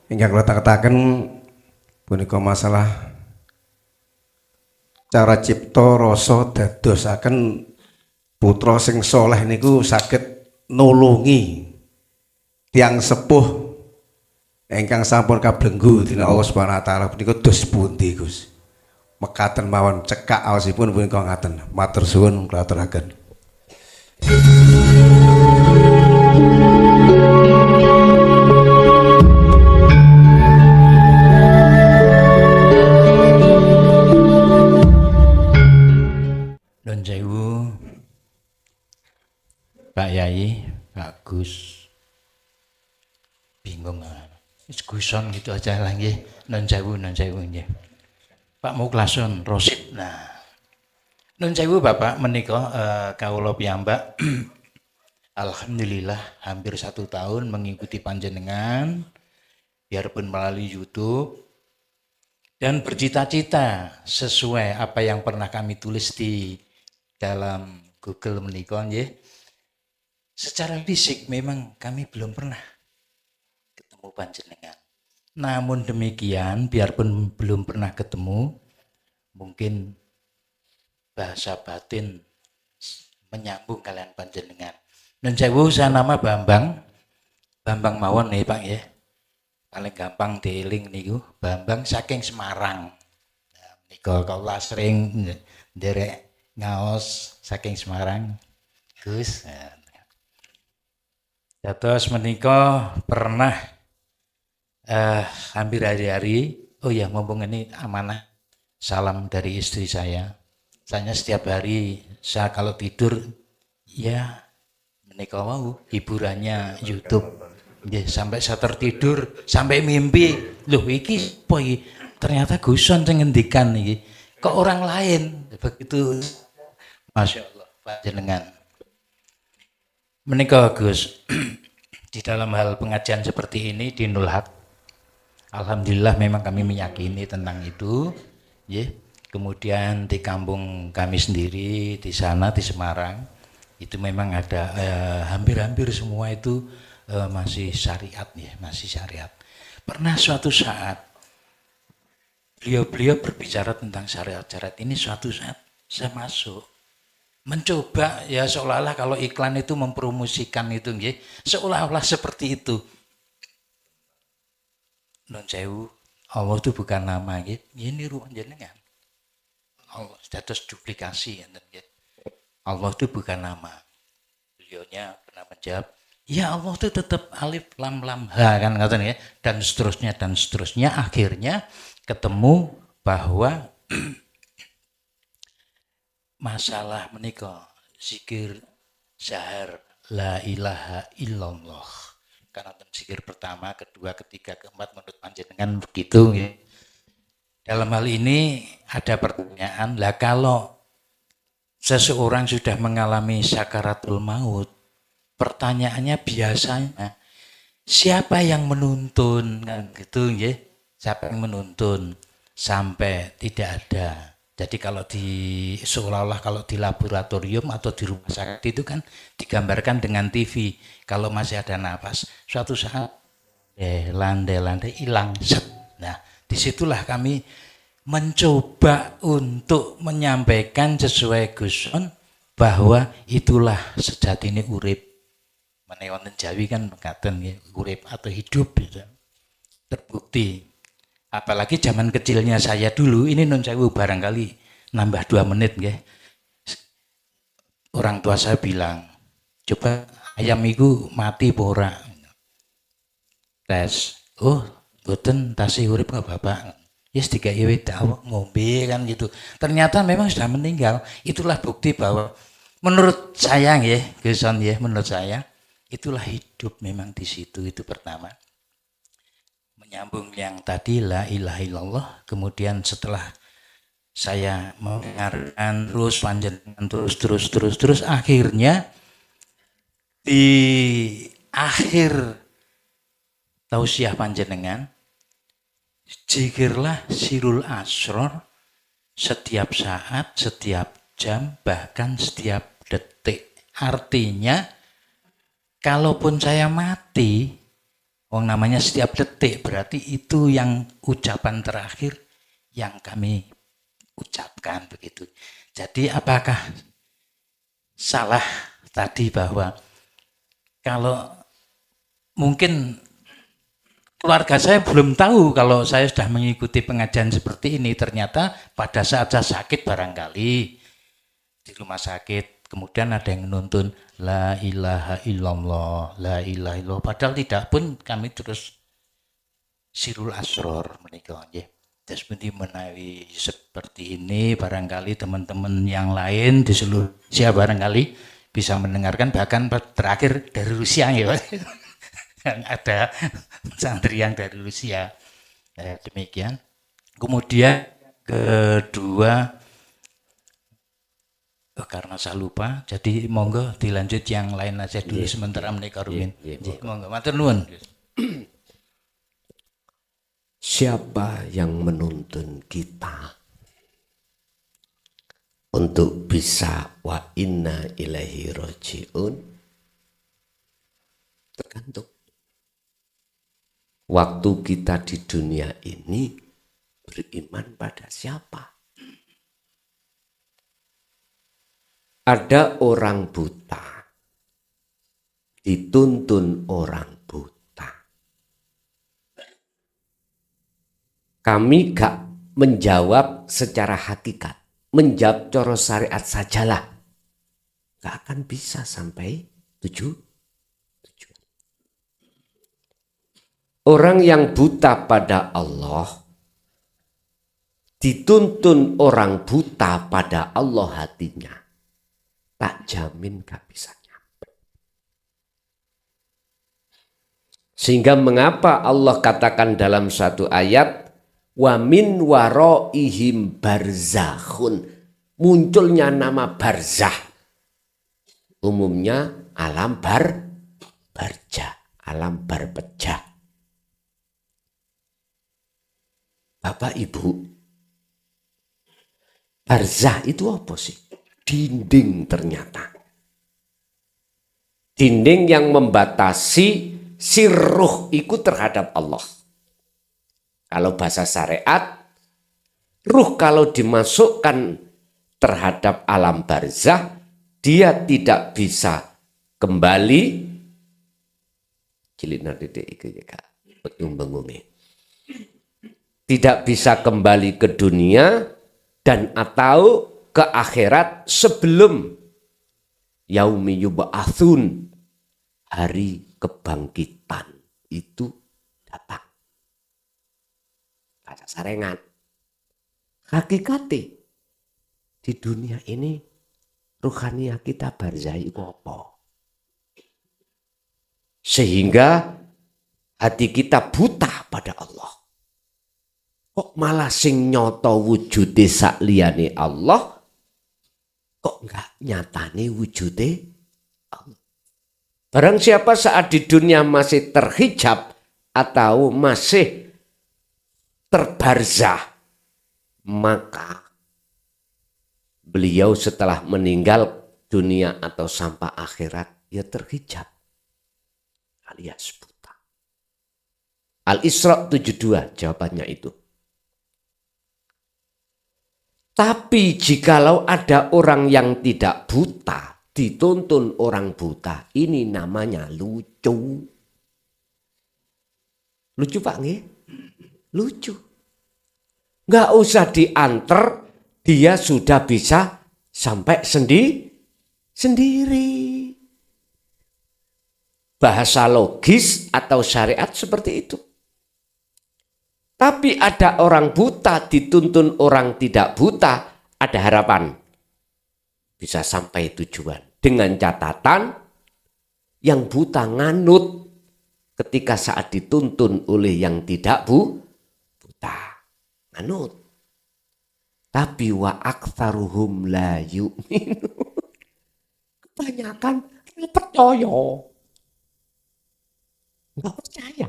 Ingkang kula taketaken punika masalah cara cipta rasa dadosaken putra sing soleh niku saged nulungi tiyang sepuh ingkang sampun kablenggu dening Allah Subhanahu wa taala punika dos pundi Gus? Mekaten mawon cekak awasipun punika ngaten. Matur suwun kula aturaken. Nun sewu Pak Yai, Pak Gus, bingung wis Guson gitu aja lah nggih. Nun sewu nggih. Pak Mukhlason Rosid. Nah, nun sewu Bapak menika kawula piyambak alhamdulillah hampir 1 tahun mengikuti panjenengan biarpun melalui YouTube dan bercita-cita sesuai apa yang pernah kami tulis di dalam Google menika nggih. Secara fisik memang kami belum pernah ketemu panjenengan. Namun demikian, biarpun belum pernah ketemu, mungkin bahasa batin menyambung kalian panjenengan. Nun sewu saya nama Bambang. Bambang mawon nih Pak ya. Paling gampang dieling niku Bambang saking Semarang. Nah, menika kula sering nderek ngaos saking Semarang. Gus. Dados menika pernah hampir hari-hari, oh ya mumpung ini amanah, salam dari istri saya. Saya setiap hari saya kalau tidur ya menika mau hiburannya YouTube. Ya, sampai saya tertidur, sampai mimpi, loh iki apa iki? Ternyata Guson sing ngendikan iki. Kok orang lain begitu. Masya Allah, panjenengan. Menika Gus, di dalam hal pengajian seperti ini di Nulhak, alhamdulillah memang kami meyakini tentang itu. Ya. Kemudian di kampung kami sendiri di sana di Semarang itu memang ada hampir-hampir semua itu masih syariat ya, masih syariat. Pernah suatu saat beliau berbicara tentang syariat-syariat ini, suatu saat saya masuk mencoba ya seolah-olah kalau iklan itu mempromosikan itu nggih, seolah-olah seperti itu. Nun sewu, Allah itu bukan nama nggih, ini ruang jenengan. Allah status duplikasi nggih. Allah itu bukan nama. Beliaunya pernah menjawab, ya Allah itu tetap alif lam lam ha kan ngaten ya, dan seterusnya akhirnya ketemu bahwa masalah menika zikir sahar la ilaha illallah. Karena zikir pertama, kedua, ketiga, keempat menurut panjenengan begitu ya. Dalam hal ini ada pertanyaan, lah kalau seseorang sudah mengalami sakaratul maut, pertanyaannya biasanya siapa yang menuntun kan gitu ya? Siapa yang menuntun sampai tidak ada. Jadi kalau seolah-olah kalau di laboratorium atau di rumah sakit itu kan digambarkan dengan TV. Kalau masih ada nafas, suatu saat landai hilang. Nah, disitulah kami mencoba untuk menyampaikan sesuai Guson bahwa itulah sejatine urip. Menawi wonten Jawi kan mengatakan ya, urip atau hidup gitu. Terbukti. Apalagi zaman kecilnya saya dulu, ini nun sewu barangkali nambah 2 menit nggih. Orang tua saya bilang, coba ayam itu mati apa ora? Tes. Oh, mboten tasih urip kok Bapak. Yes dikai wedak ngombe kan gitu. Ternyata memang sudah meninggal. Itulah bukti bahwa menurut saya nggih, Guson nggih, menurut saya itulah hidup memang di situ, itu pertama. Menyambung yang tadi la ilaha illallah, kemudian setelah saya mendengarkan terus panjenengan terus akhirnya di akhir tausiah panjenengan zikirlah sirul asror setiap saat, setiap jam, bahkan setiap detik. Artinya kalaupun saya mati Wong namanya setiap detik, berarti itu yang ucapan terakhir yang kami ucapkan begitu. Jadi apakah salah tadi bahwa kalau mungkin keluarga saya belum tahu kalau saya sudah mengikuti pengajian seperti ini, ternyata pada saat saya sakit barangkali di rumah sakit, kemudian ada yang menuntun la ilaha illallah, la ilaha illallah, padahal tidak pun kami terus sirul asror menikah nggih. Terus pundi menawi seperti ini barangkali teman-teman yang lain di seluruh Rusia barangkali bisa mendengarkan, bahkan terakhir dari Rusia ya Pak. Yang ada santri yang dari Rusia. Demikian. Kemudian kedua, karena saya lupa, jadi monggo dilanjut yang lain aja dulu sementara menikah Rumin. Monggo, matur nuwun. Siapa yang menuntun kita untuk bisa wa inna ilaihi rajiun? Tergantung. Waktu kita di dunia ini beriman pada siapa? Ada orang buta, dituntun orang buta. Kami gak menjawab secara hakikat, menjawab coro syariat sajalah. Gak akan bisa sampai tujuan. Orang yang buta pada Allah, dituntun orang buta pada Allah hatinya, tak jamin gak bisa nyampe. Sehingga mengapa Allah katakan dalam satu ayat, wa min waraihim barzakhun, munculnya nama barzah, umumnya alam barja, alam barpecah. Bapak Ibu, barzah itu apa sih? Dinding ternyata. Dinding yang membatasi si ruh itu terhadap Allah. Kalau bahasa syariat, ruh kalau dimasukkan terhadap alam barzah, dia tidak bisa kembali. Tidak bisa kembali ke dunia dan atau ke akhirat sebelum yaumi yub'atsun, hari kebangkitan itu datang. Bahasa sarengan. Hakikati di dunia ini ruhaniah kita barzah iku apa? Sehingga hati kita buta pada Allah. Kok malah sing nyoto wujude sakliyane Allah, kok enggak nyatane wujude Allah. Barang siapa saat di dunia masih terhijab atau masih terbarzah, maka beliau setelah meninggal dunia atau sampai akhirat, ya terhijab alias buta. Al-Isra 72 jawabannya itu. Tapi jikalau ada orang yang tidak buta, dituntun orang buta, ini namanya lucu. Lucu Pak nggih? Lucu. Nggak usah diantar, dia sudah bisa sampai sendiri. Bahasa logis atau syariat seperti itu. Tapi ada orang buta dituntun orang tidak buta, ada harapan bisa sampai tujuan. Dengan catatan yang buta nganut ketika saat dituntun oleh yang tidak buta. Nganut. Tapi wa aktsaruhum la yu'minun. Kebanyakan nggak percaya. Nggak percaya.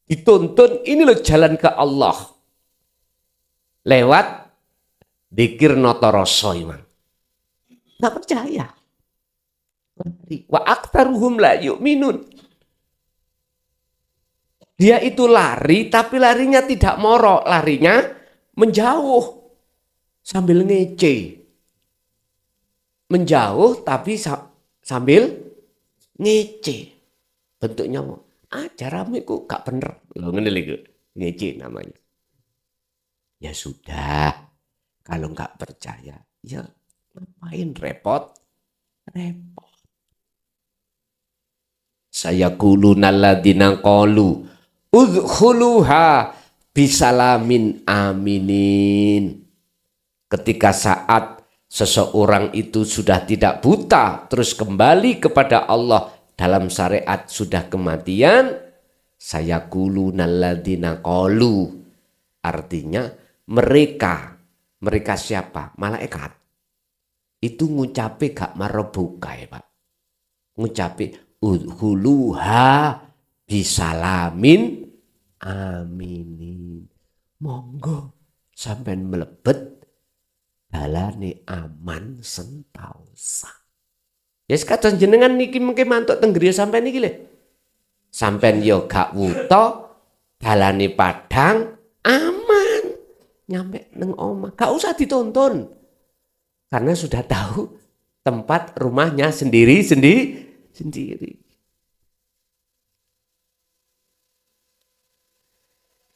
Dituntun ini loh jalan ke Allah lewat dzikir nata rasa iman. Enggak percaya. Wa aktsaruhum la yu'minun. Dia itu lari, tapi larinya tidak morok, larinya menjauh sambil ngece. Menjauh tapi sambil ngece. Bentuknya caramu itu gak bener. Loh, ngene lho, ngece namanya. Ya sudah, kalau nggak percaya, ya ngapain repot? Saya kuluna ladina qalu udkhuluha bisalamin aminin. Ketika saat seseorang itu sudah tidak buta, terus kembali kepada Allah dalam syariat sudah kematian, saya kuluna ladina qalu. Artinya mereka siapa? Malaikat. Itu ngucape gak marobuka ya Pak. Ngucape udhuluha bisalamin aminin. Monggo sampean melebet dalane aman sentausa. Ya sekatan jenengan niki mengke mantuk teng griya sampean niki lho. Sampean yo gak wuta dalane padang aman. Nyampe neng omah, gak usah ditonton. Karena sudah tahu tempat rumahnya sendiri.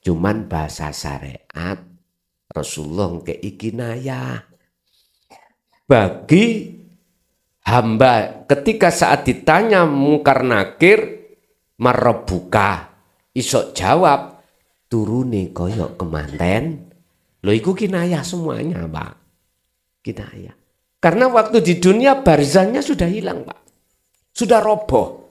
Cuman bahasa syariat Rasulullah keikinaya bagi hamba ketika saat ditanya mungkar nakir marobuka isok jawab turune koyok kemanten. Loh iku kinayah semuanya Pak. Kinayah. Karena waktu di dunia barzannya sudah hilang Pak. Sudah roboh.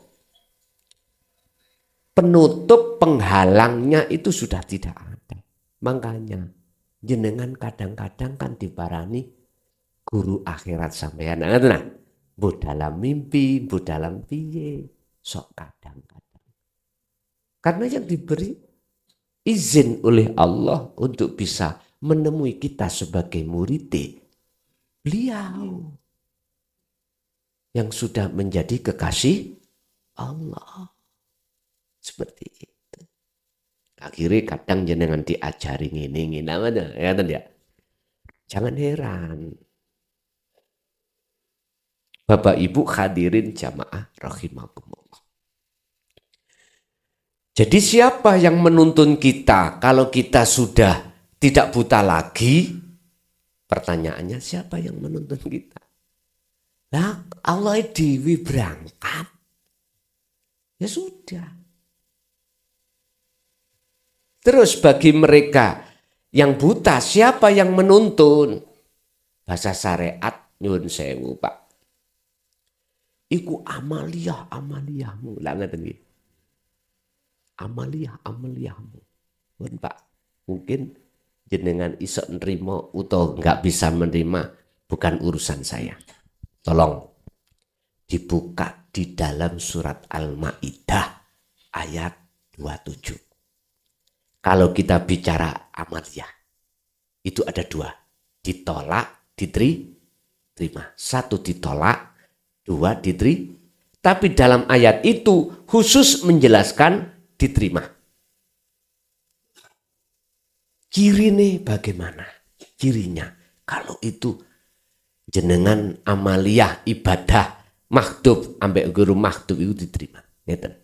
Penutup penghalangnya itu sudah tidak ada. Makanya jenengan kadang-kadang kan diparani guru akhirat sampean. Nah, bu dalam mimpi, bu dalam piye. Sok kadang-kadang. Karena yang diberi izin oleh Allah untuk bisa menemui kita sebagai murid beliau yang sudah menjadi kekasih Allah. Seperti itu. Akhirnya kadang jenengan diajari ngene namanya, ya. Jangan heran. Bapak Ibu hadirin jamaah rahimakumullah. Jadi siapa yang menuntun kita kalau kita sudah tidak buta lagi? Pertanyaannya siapa yang menuntun kita? Lah Allah dewi berangkat. Ya sudah. Terus bagi mereka yang buta siapa yang menuntun? Bahasa syariat nyun sewu Pak. Iku amaliyahmu. Lah ngeten nggih. Amaliyahmu. Pun Pak, mungkin jenengan iso nerima atau enggak bisa menerima bukan urusan saya. Tolong dibuka di dalam surat Al-Maidah ayat 27. Kalau kita bicara amaliyah itu ada dua, ditolak, diterima. Satu ditolak, dua diterima. Tapi dalam ayat itu khusus menjelaskan diterima. Cirine bagaimana? Cirinya kalau itu jenengan amaliyah ibadah maktub ambek guru maktub itu diterima. Ngeten.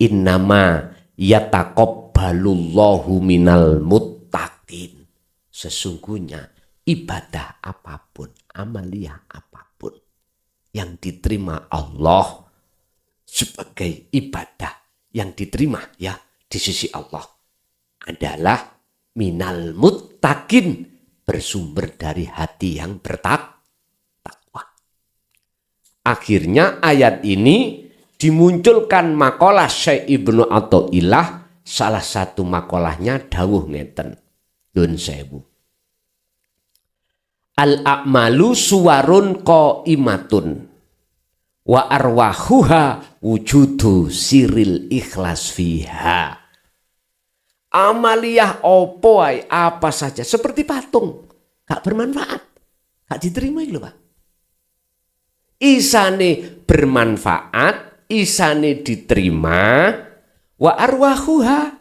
Innama yataqabbalullahu minal muttaqin. Sesungguhnya ibadah apapun, amaliyah apapun yang diterima Allah sebagai ibadah yang diterima ya di sisi Allah adalah minal muttaqin, bersumber dari hati yang bertakwa. Akhirnya ayat ini dimunculkan makalah Syekh Ibnu Athaillah, salah satu makalahnya dawuh ngeten. Dun sewu. Al-a'malu suwarun qaimatun wa arwahuha wujudu siril ikhlas fiha. Amaliyah opo ay, apa saja seperti patung, gak bermanfaat, gak diterima itu Pak. Isane bermanfaat, isane diterima, Wa arwahuha,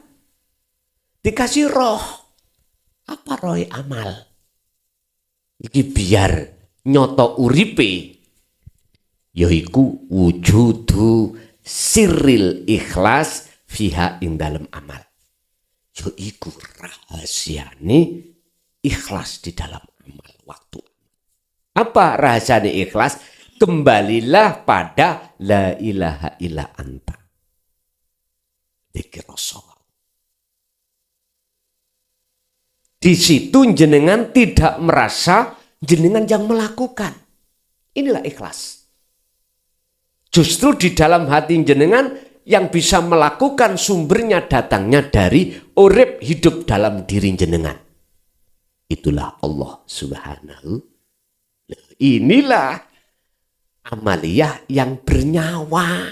dikasih roh. Apa roh amal? Iki biar nyoto uripe, yaiku wujudu sirril ikhlas fiha ing dalem amal. Yaiku rahasiane ikhlas di dalam amal waktu. Apa rahasiane ikhlas? Kembalilah pada la ilaha illa anta. Dzikir Rasul. Di situ jenengan tidak merasa jenengan yang melakukan. Inilah ikhlas. Justru di dalam hati jenengan yang bisa melakukan sumbernya datangnya dari urip hidup dalam diri jenengan. Itulah Allah Subhanahu. Inilah amaliyah yang bernyawa.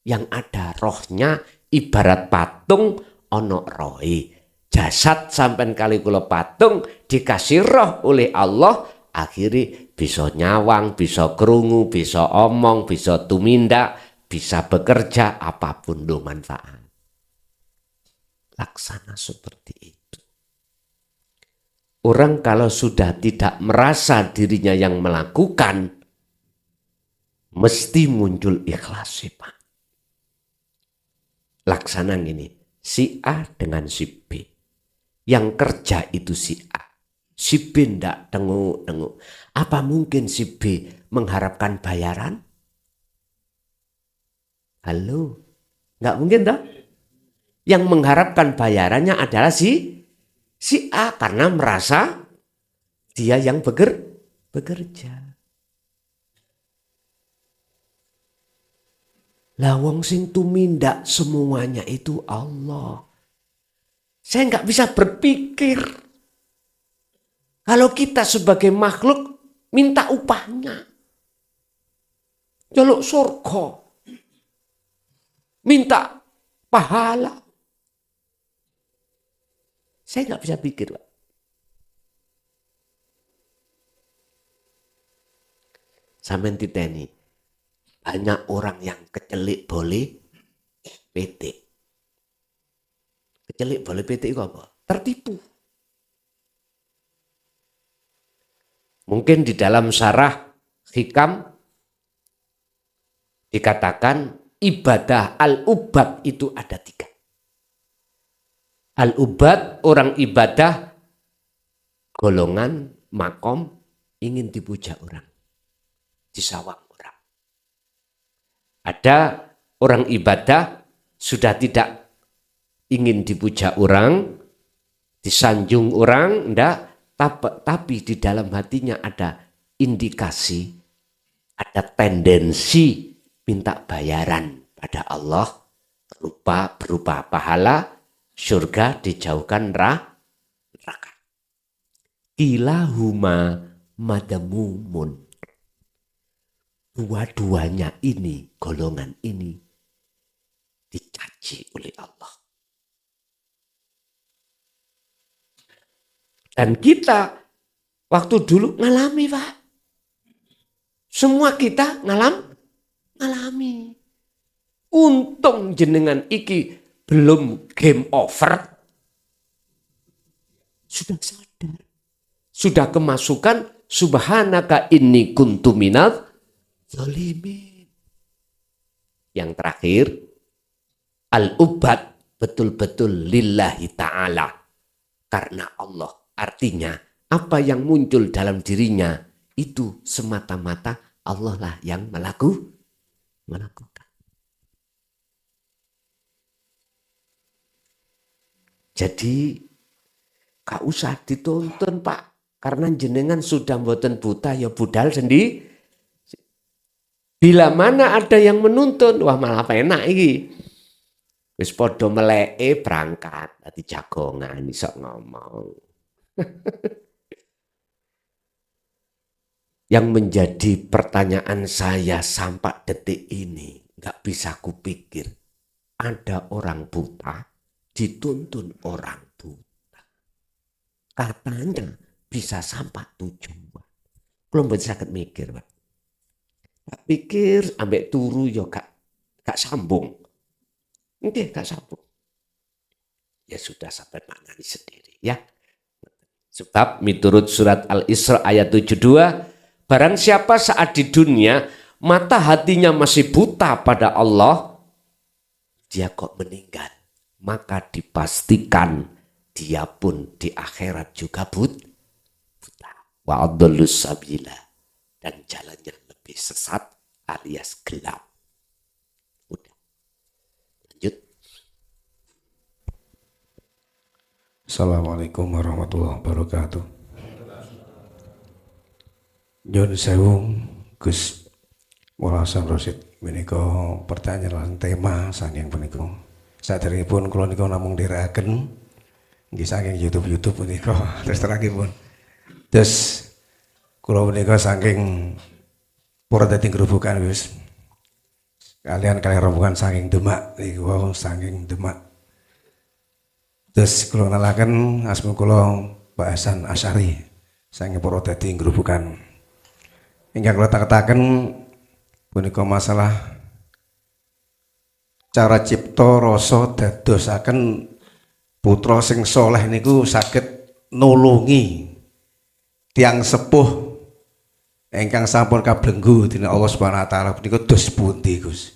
Yang ada rohnya ibarat patung ono rohe. Jasad sampai kali kula patung dikasih roh oleh Allah, akhirnya bisa nyawang, bisa krungu, bisa omong, bisa tumindak, bisa bekerja, apapun lo manfaat. Laksana seperti itu. Orang kalau sudah tidak merasa dirinya yang melakukan, mesti muncul ikhlas, Pak. Laksana gini, si A dengan si B. Yang kerja itu si A. Si B ndak tengok-tengok. Apa mungkin si B mengharapkan bayaran? Halo? Nggak mungkin toh? Yang mengharapkan bayarannya adalah si A karena merasa dia yang bekerja. Lah wong sing tumindak semuanya itu Allah. Saya nggak bisa berpikir. Kalau kita sebagai makhluk minta upahnya. Jaluk surga. Minta pahala. Saya nggak bisa pikir, Pak. Sampeyan titeni. Banyak orang yang kecelik boleh PT. Kecelik boleh PT itu apa? Tertipu. Mungkin di dalam syarah hikam dikatakan ibadah al-ubad itu ada 3. Al-ubad orang ibadah golongan makom ingin dipuja orang. Disawang orang. Ada orang ibadah sudah tidak ingin dipuja orang, disanjung orang, enggak, tapi di dalam hatinya ada indikasi, ada tendensi minta bayaran pada Allah berupa pahala, surga dijauhkan neraka. Kilahuma madamumun. Dua-duanya ini, golongan ini dicaci oleh Allah. Dan kita waktu dulu ngalami, Pak. Semua kita ngalami. Untung jenengan iki belum game over. Sudah sadar. Sudah kemasukan subhanaka inni kuntu minadz zalimin. Yang terakhir, al-ubad betul-betul lillahi ta'ala. Karena Allah. Artinya apa yang muncul dalam dirinya itu semata-mata Allah lah yang melakukan. Jadi gak usah dituntun, Pak. Karena jenengan sudah mboten buta ya budal sendiri. Bila mana ada yang menuntun, wah malah enak iki. Wis padha meleke berangkat dadi jagongan iso ngomong. Yang menjadi pertanyaan saya sampai detik ini gak bisa kupikir. Ada orang buta dituntun orang buta. Katanya bisa sampai tujuan. Kalau mboten saged mikir, Pak. Tak pikir ambek turu yo gak sambung. Nggih, gak sambung. Ya sudah sampai maknani sendiri ya. Sebab miturut surat Al-Isra ayat 72, barang siapa saat di dunia mata hatinya masih buta pada Allah, dia kok meninggal, maka dipastikan dia pun di akhirat juga buta. Wa adallus sabila, dan jalannya lebih sesat alias gelap. Udah. Lanjut. Assalamualaikum warahmatullahi wabarakatuh. Nyun sewu Gus Walasan Rosid menika pertanyaan tema saking punika. Saderengipun kula nika namung ndherekaken nggih saking YouTube punika terus terangipun. Terus kula menika saking pura dadi grubukan Gus. Kalian rombongan saking Demak niku wau saking Demak. Terus kula nalaken asma kula bahasan Asy'ari saking pura dadi grubukan. Ingkang kula taketaken punika masalah cara cipta rasa dadosaken putra sing saleh niku saged nulungi tiyang sepuh ingkang sampun kablenggu dening Allah Subhanahu wa taala punika dos pundi Gus?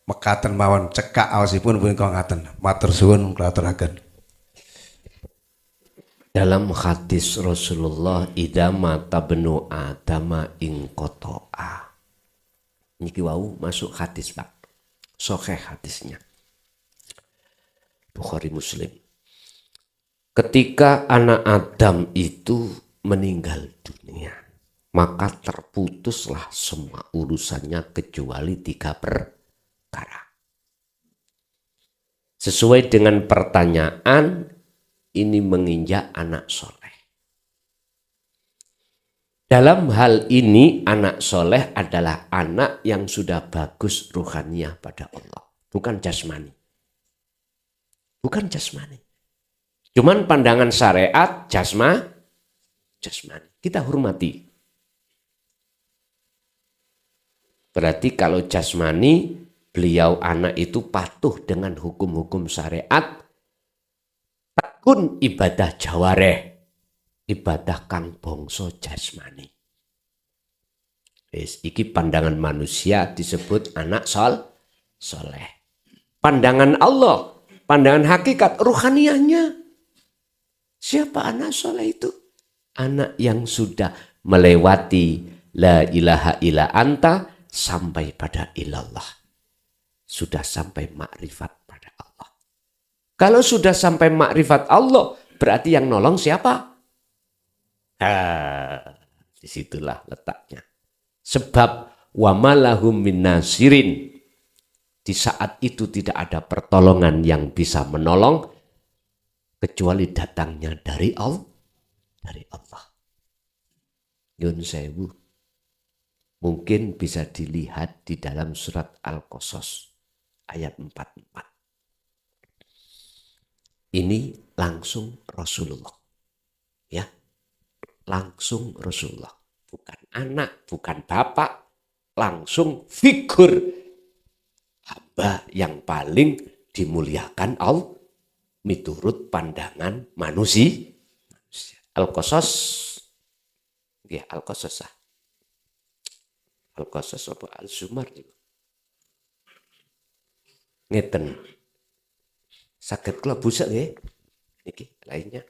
Mekaten mawon cekak awasipun punika ngaten. Matur suwun kula aturaken. Dalam hadis Rasulullah, idama tabnu adama ing kotoa. Niki wau masuk hadis Pak. Sahih hadisnya. Bukhari Muslim. Ketika anak Adam itu meninggal dunia, maka terputuslah semua urusannya kecuali 3 perkara. Sesuai dengan pertanyaan, ini menginjak anak soleh. Dalam hal ini anak soleh adalah anak yang sudah bagus ruhaniyah pada Allah. Bukan jasmani. Bukan jasmani. Cuman pandangan syariat jasmani. Kita hormati. Berarti kalau jasmani, beliau anak itu patuh dengan hukum-hukum syariat. Takun ibadah jawareh, ibadah kang bangsa jasmani. Iki pandangan manusia disebut anak soleh. Pandangan Allah, pandangan hakikat ruhaniyahnya. Siapa anak soleh itu? Anak yang sudah melewati la ilaha illa anta sampai pada ilallah. Sudah sampai makrifat pada Allah. Kalau sudah sampai makrifat Allah, berarti yang nolong siapa? Disitulah letaknya. Sebab wamalahum min nasirin. Di saat itu tidak ada pertolongan yang bisa menolong kecuali datangnya dari Allah. Yun sewu. Mungkin bisa dilihat di dalam surat Al-Qasas ayat 44. Ini langsung Rasulullah. Ya. Langsung Rasulullah. Bukan anak, bukan bapak, langsung figur hamba yang paling dimuliakan Allah miturut pandangan manusia. Al-Qasas, ya Al-Qasas. Al-Qasas apa Al-Zumar juga. Ngeten. Saged kula busak nggih. Niki lainnya.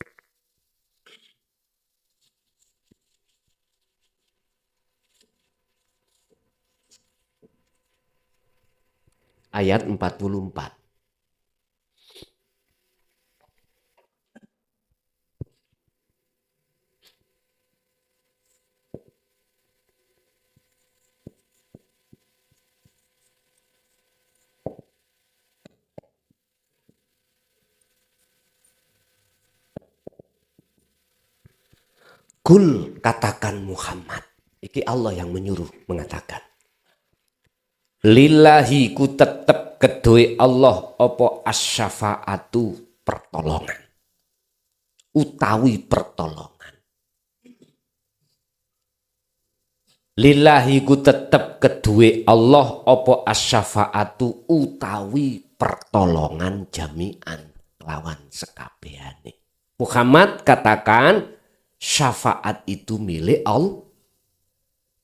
Ayat 44. Kul, katakan Muhammad. Iki Allah yang menyuruh mengatakan. Lillahi ku tetep kedue Allah apa asyafaatu pertolongan. Utawi pertolongan. Lillahi ku tetep kedue Allah apa asyafaatu utawi pertolongan jami'an lawan sekabehane. Muhammad katakan syafaat itu milik Allah.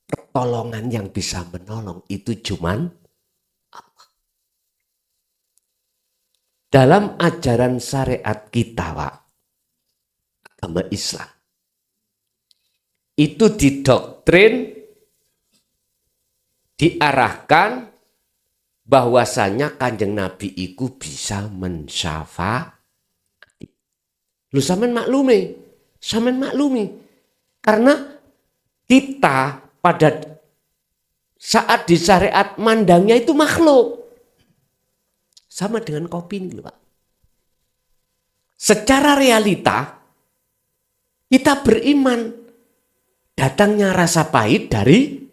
Pertolongan yang bisa menolong itu cuman Allah. Dalam ajaran syariat kita, Pak, agama Islam, itu didoktrin, diarahkan bahwasanya Kanjeng Nabi itu bisa mensyafaati. Lu sampean maklumi. Karena kita pada saat di syariat mandangnya itu makhluk. Sama dengan kopi ini, Pak. Secara realita kita beriman datangnya rasa pahit dari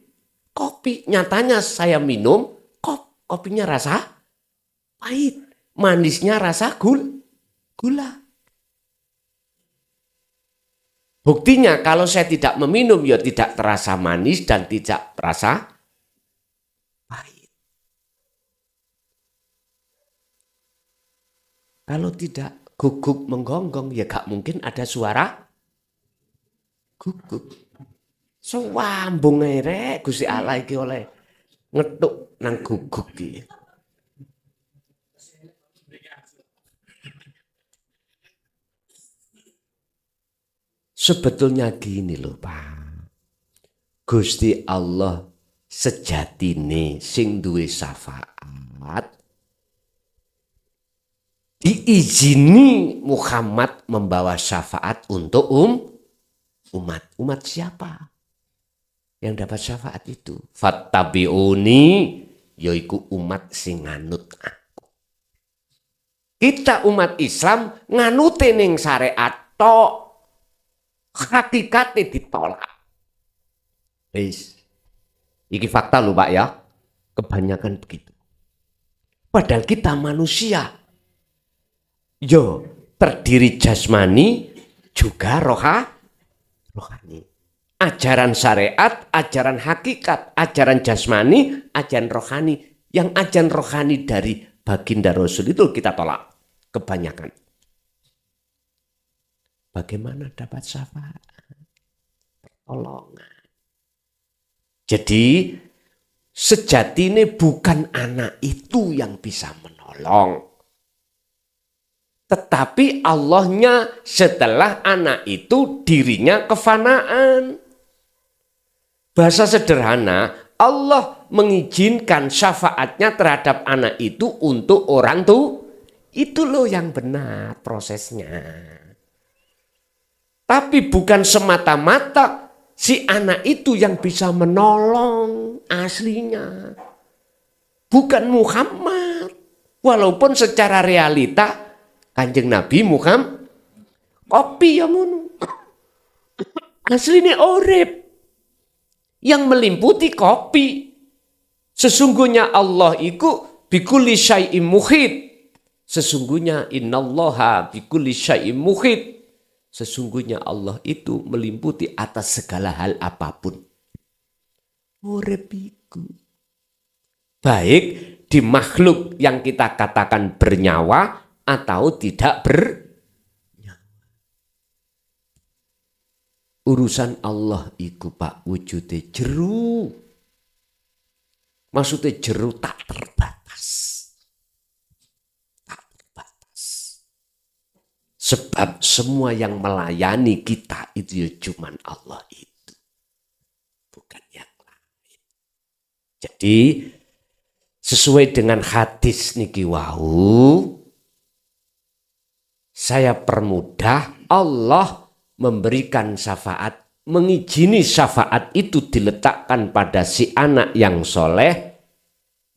kopi. Nyatanya saya minum kopinya rasa pahit, manisnya rasa gula. Buktinya kalau saya tidak meminum ya tidak terasa manis dan tidak terasa pahit. Kalau tidak guguk menggonggong ya gak mungkin ada suara guguk. Sewambung rek Gusti Allah iki oleh ngetuk nang guguk iki. Sebetulnya gini loh Pak. Gusti Allah sejatine sing duwe syafaat. Diizini Muhammad membawa syafaat untuk umat. Umat siapa yang dapat syafaat itu? Fattabi'uni, yaiku umat sing nganut aku. Kita umat Islam nganute ning syariat tok, hakikate ditolak. Wis. Iki fakta lho Pak ya. Kebanyakan begitu. Padahal kita manusia. Yo, terdiri jasmani juga rohani. Ajaran syariat, ajaran hakikat, ajaran jasmani, ajaran rohani. Yang ajaran rohani dari baginda Rasul itu kita tolak. Kebanyakan. Bagaimana dapat syafaat? Pertolongan. Jadi sejatinya bukan anak itu yang bisa menolong. Tetapi Allahnya setelah anak itu dirinya kefanaan. Bahasa sederhana, Allah mengizinkan syafaatnya terhadap anak itu untuk orang tua. Itu loh yang benar prosesnya. Tapi bukan semata-mata si anak itu yang bisa menolong aslinya. Bukan Muhammad. Walaupun secara realita Kanjeng Nabi Muhammad kopi yang ngono. Aslinya urip yang melimputi kopi. Sesungguhnya Allah itu bikulli syai'im muhit. Sesungguhnya innallaha bikulli syai'im muhit. Sesungguhnya Allah itu melimputi atas segala hal apapun. Urip iku. Baik di makhluk yang kita katakan bernyawa atau tidak bernyawa. Urusan Allah iku Pak wujude jeru. Maksudnya jeru tak terbatas. Tak terbatas. Sebab semua yang melayani kita itu ya cuman Allah itu. Bukan yang lain. Jadi sesuai dengan hadis niki wau, saya permudah Allah memberikan syafaat, mengizini syafaat itu diletakkan pada si anak yang soleh.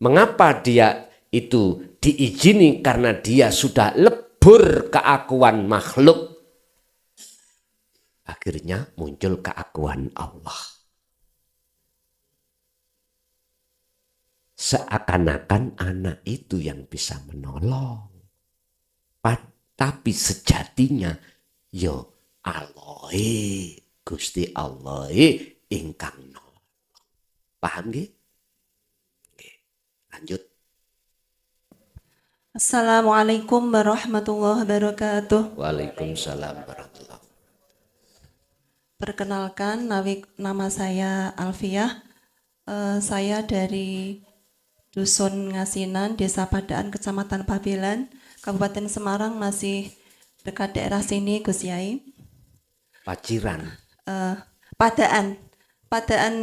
Mengapa dia itu diizini? Karena dia sudah lebur keakuan makhluk. Akhirnya muncul keakuan Allah. Seakan-akan anak itu yang bisa menolong. Tapi sejatinya yo Allahe Gusti Allahe ingkang nolong. Paham nggih? Lanjut. Assalamualaikum warahmatullahi wabarakatuh. Waalaikumsalam warahmatullahi. Perkenalkan, nama saya Alfiah. Saya dari Dusun Ngasinan, Desa Padaan, Kecamatan Pabelan, Kabupaten Semarang, masih dekat daerah sini, Gus Yai. Paciran. Padaan, Padaan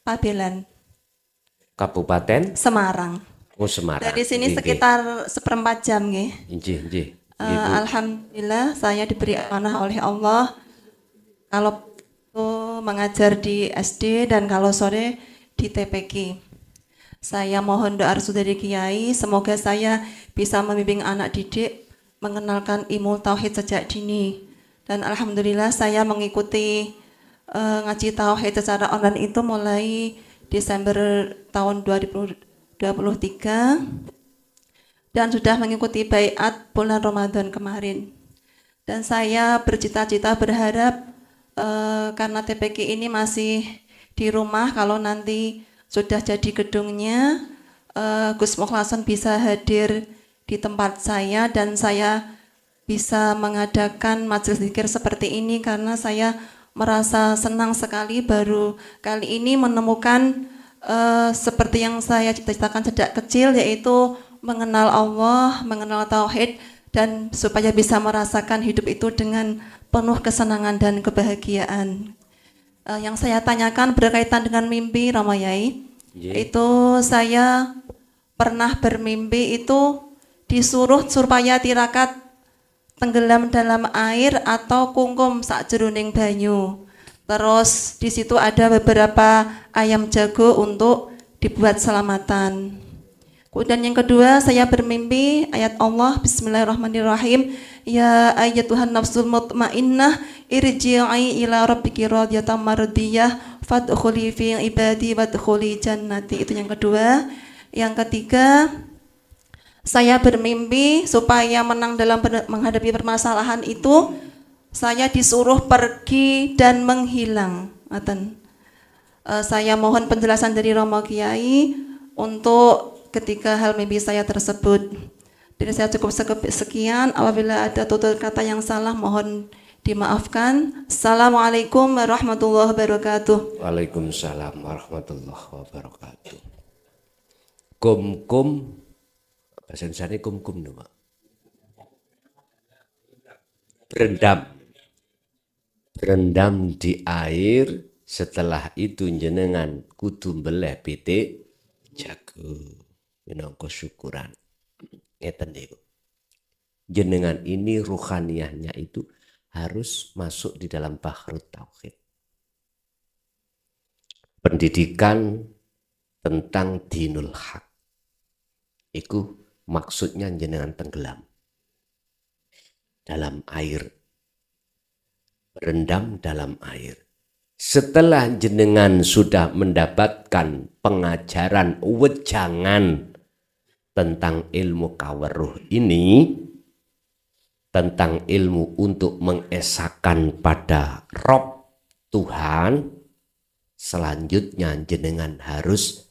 Pabelan, Kabupaten Semarang. Oh Semarang. Dari sini Nggih, sekitar 1/4 jam, nggih. nggih, nggih. Alhamdulillah saya diberi amanah oleh Allah kalau itu mengajar di SD dan kalau sore di TPQ. Saya mohon doa restu dari Kiai, semoga saya bisa membimbing anak didik mengenalkan ilmu tauhid sejak dini. Dan alhamdulillah saya mengikuti ngaji tauhid secara online itu mulai Desember tahun 2023 dan sudah mengikuti baiat bulan Ramadan kemarin. Dan saya bercita-cita berharap karena TPQ ini masih di rumah, kalau nanti sudah jadi gedungnya, Gus Mukhlason bisa hadir di tempat saya dan saya bisa mengadakan majelis zikir seperti ini karena saya merasa senang sekali baru kali ini menemukan seperti yang saya cita-citakan sejak kecil, yaitu mengenal Allah, mengenal tauhid, dan supaya bisa merasakan hidup itu dengan penuh kesenangan dan kebahagiaan. Yang saya tanyakan berkaitan dengan mimpi, Ramayai, itu saya pernah bermimpi itu disuruh supaya tirakat tenggelam dalam air atau kungkum sakjeroning banyu. Terus di situ ada beberapa ayam jago untuk dibuat selamatan. Kemudian yang kedua, saya bermimpi ayat Allah, Bismillahirrahmanirrahim, ya ayyatuhan nafsul mutmainnah irji'i ila rabbiki radiyatan mardiyah fadkhuli fi ibadi wadkhuli jannati. Itu yang kedua. Yang ketiga, saya bermimpi supaya menang dalam menghadapi permasalahan itu, saya disuruh pergi dan menghilang. Saya mohon penjelasan dari Romo Kiai untuk ketika hal mimpi saya tersebut. Jadi saya cukup sekian. Apabila ada tutur kata yang salah, mohon dimaafkan. Assalamualaikum warahmatullahi wabarakatuh. Waalaikumsalam warahmatullahi wabarakatuh. Kum bahasa Indonesia kum nih, Pak. Berendam di air, setelah itu jenengan kudu mbeleh pitik jago minangka syukuran. Ngeten niku. Jenengan ini ruhaniyahnya itu harus masuk di dalam bahrut tauhid. Pendidikan tentang dinul haq. Iku maksudnya jenengan tenggelam dalam air. Berendam dalam air. Setelah jenengan sudah mendapatkan pengajaran wejangan tentang ilmu kaweruh ini, tentang ilmu untuk mengesahkan pada Rob Tuhan, selanjutnya jenengan harus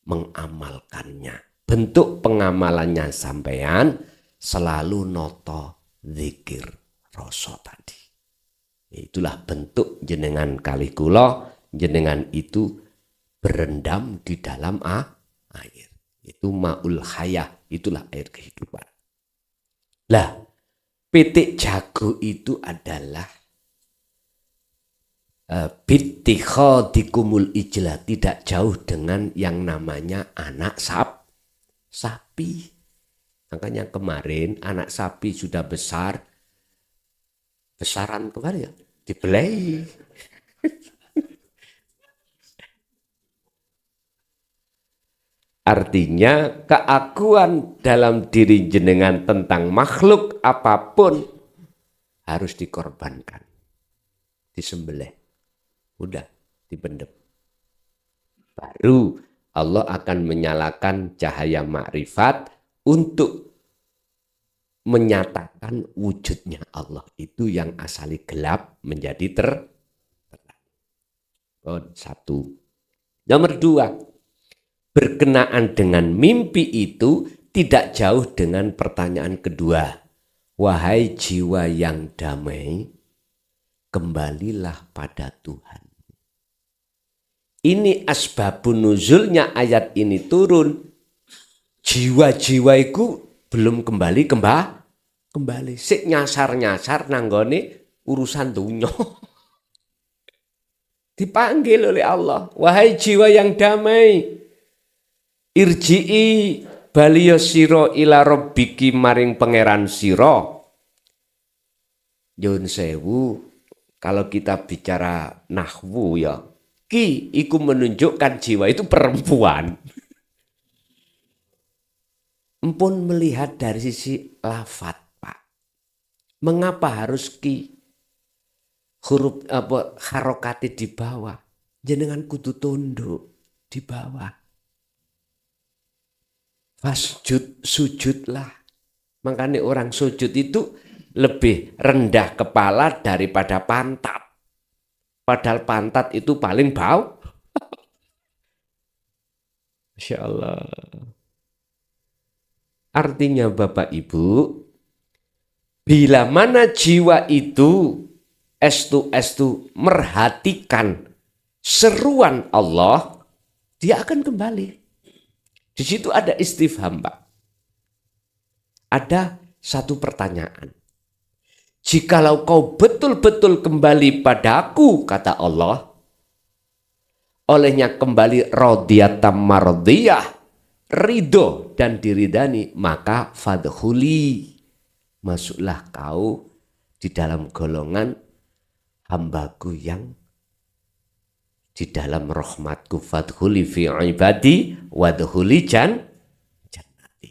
mengamalkannya. Bentuk pengamalannya sampean selalu noto zikir rasa tadi. Itulah bentuk jenengan kali kula, jenengan itu berendam di dalam air. Itu ma'ul hayah, itulah air kehidupan. Lah, pitik jago itu adalah bittikhadikumul ijla, tidak jauh dengan yang namanya anak sapi. Makanya kemarin anak sapi sudah besaran kemarin ya, dibelai. Artinya keakuan dalam diri jenengan tentang makhluk apapun harus dikorbankan, disembelih, udah dipendem. Baru Allah akan menyalakan cahaya makrifat untuk menyatakan wujudnya Allah itu yang asali gelap menjadi terang. Satu. Nomor dua, berkenaan dengan mimpi itu tidak jauh dengan pertanyaan kedua. Wahai jiwa yang damai, kembalilah pada Tuhan. Ini asbabun nuzulnya ayat ini turun. Jiwa-jiwa itu belum kembali. Sik nyasar-nyasar nanggone urusan dunya. Dipanggil oleh Allah. Wahai jiwa yang damai, irji'i baliyo siro ila rabbiki maring pangeran siro. Yun sewu, kalau kita bicara nahwu ya, ki iku menunjukkan jiwa itu perempuan. Empun melihat dari sisi lafat, Pak. Mengapa harus ki? Huruf harokati di bawah. Jenengan kudu tunduk di bawah. Fasjud, sujudlah. Makanya orang sujud itu lebih rendah kepala daripada pantat. Padahal pantat itu paling bawah. Masya Allah. Artinya Bapak Ibu, bila mana jiwa itu estu merhatikan seruan Allah, dia akan kembali. Di situ ada istifham, Pak. Ada satu pertanyaan. Jikalau kau betul-betul kembali padaku, kata Allah, olehnya kembali radhiyatam mardiyah, ridho dan diridani, maka fadkhuli, masuklah kau di dalam golongan hambaku yang di dalam rahmatku. Fadkhuli fi ibadi wadkhuli jannati.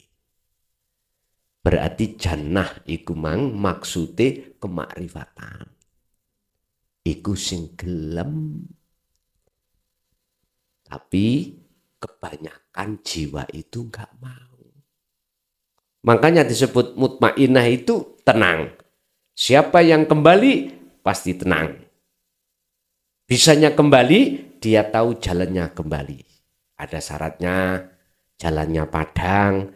Berarti jannah iku mang maksude kemakrifatan. Iku sing gelem. Tapi kebanyakan jiwa itu enggak mau. Makanya disebut mutmainnah itu tenang. Siapa yang kembali pasti tenang. Bisanya kembali, dia tahu jalannya kembali. Ada syaratnya, jalannya padang,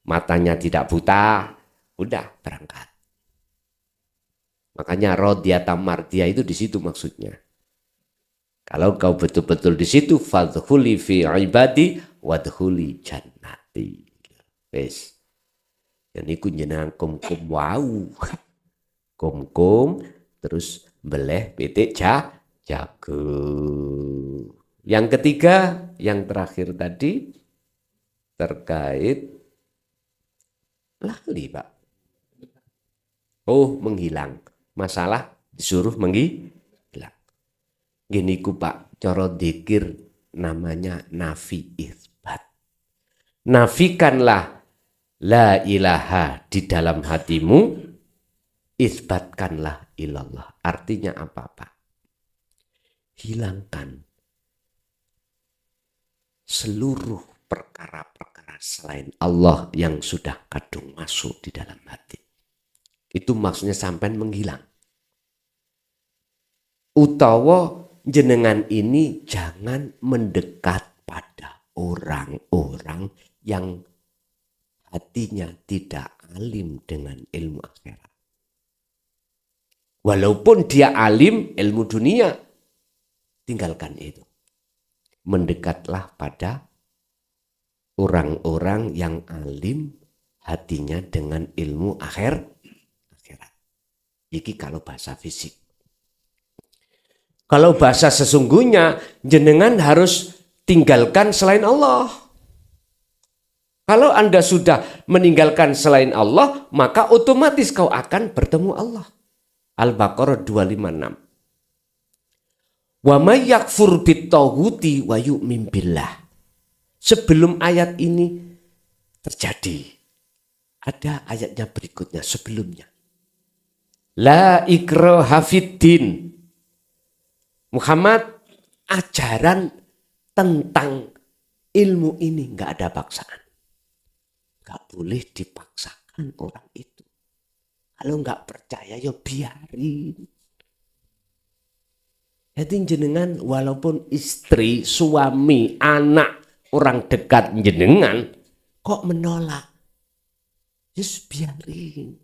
matanya tidak buta, udah berangkat. Makanya radhiyatam mardiyah itu di situ maksudnya. Kalau kau betul-betul di situ, fadkhuli fi ibadi wadkhuli jannati. Wes. Yang niku jenengan kum-kum wau. Kum-kum terus beleh pitik jago. Yang ketiga, yang terakhir tadi terkait lali, Pak. Oh, menghilang. Masalah disuruh menghilang. Gini ku Pak, coro dzikir namanya nafi isbat. Nafikanlah la ilaha di dalam hatimu, isbatkanlah ilallah. Artinya apa, Pak? Hilangkan seluruh perkara-perkara selain Allah yang sudah kadung masuk di dalam hati. Itu maksudnya sampai menghilang. Utawa jenengan ini jangan mendekat pada orang-orang yang hatinya tidak alim dengan ilmu akhirat. Walaupun dia alim ilmu dunia, tinggalkan itu. Mendekatlah pada orang-orang yang alim hatinya dengan ilmu akhirat. Iki kalau bahasa fisik. Kalau bahasa sesungguhnya, jenengan harus tinggalkan selain Allah. Kalau Anda sudah meninggalkan selain Allah, maka otomatis kau akan bertemu Allah. Al-Baqarah 256. Wa may yakfur bit-taghuti wa yu'min billah. Sebelum ayat ini terjadi, ada ayatnya berikutnya sebelumnya. La ikraha fiddin. Muhammad, ajaran tentang ilmu ini enggak ada paksaan. Enggak boleh dipaksakan orang itu. Kalau enggak percaya ya biarin. Jadi jenengan walaupun istri, suami, anak, orang dekat jenengan kok menolak. Yes, biarin.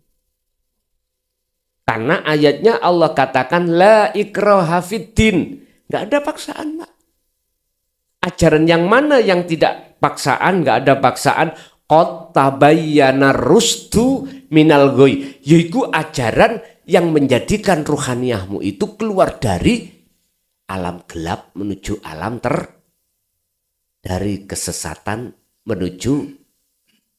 Karena ayatnya Allah katakan la ikraha fiddin. Nggak ada paksaan, Pak. Ajaran yang mana yang tidak paksaan, nggak ada paksaan. Qad tabayyana rusdu minal ghoy. Yaitu ajaran yang menjadikan ruhaniyahmu itu keluar dari alam gelap menuju alam dari kesesatan menuju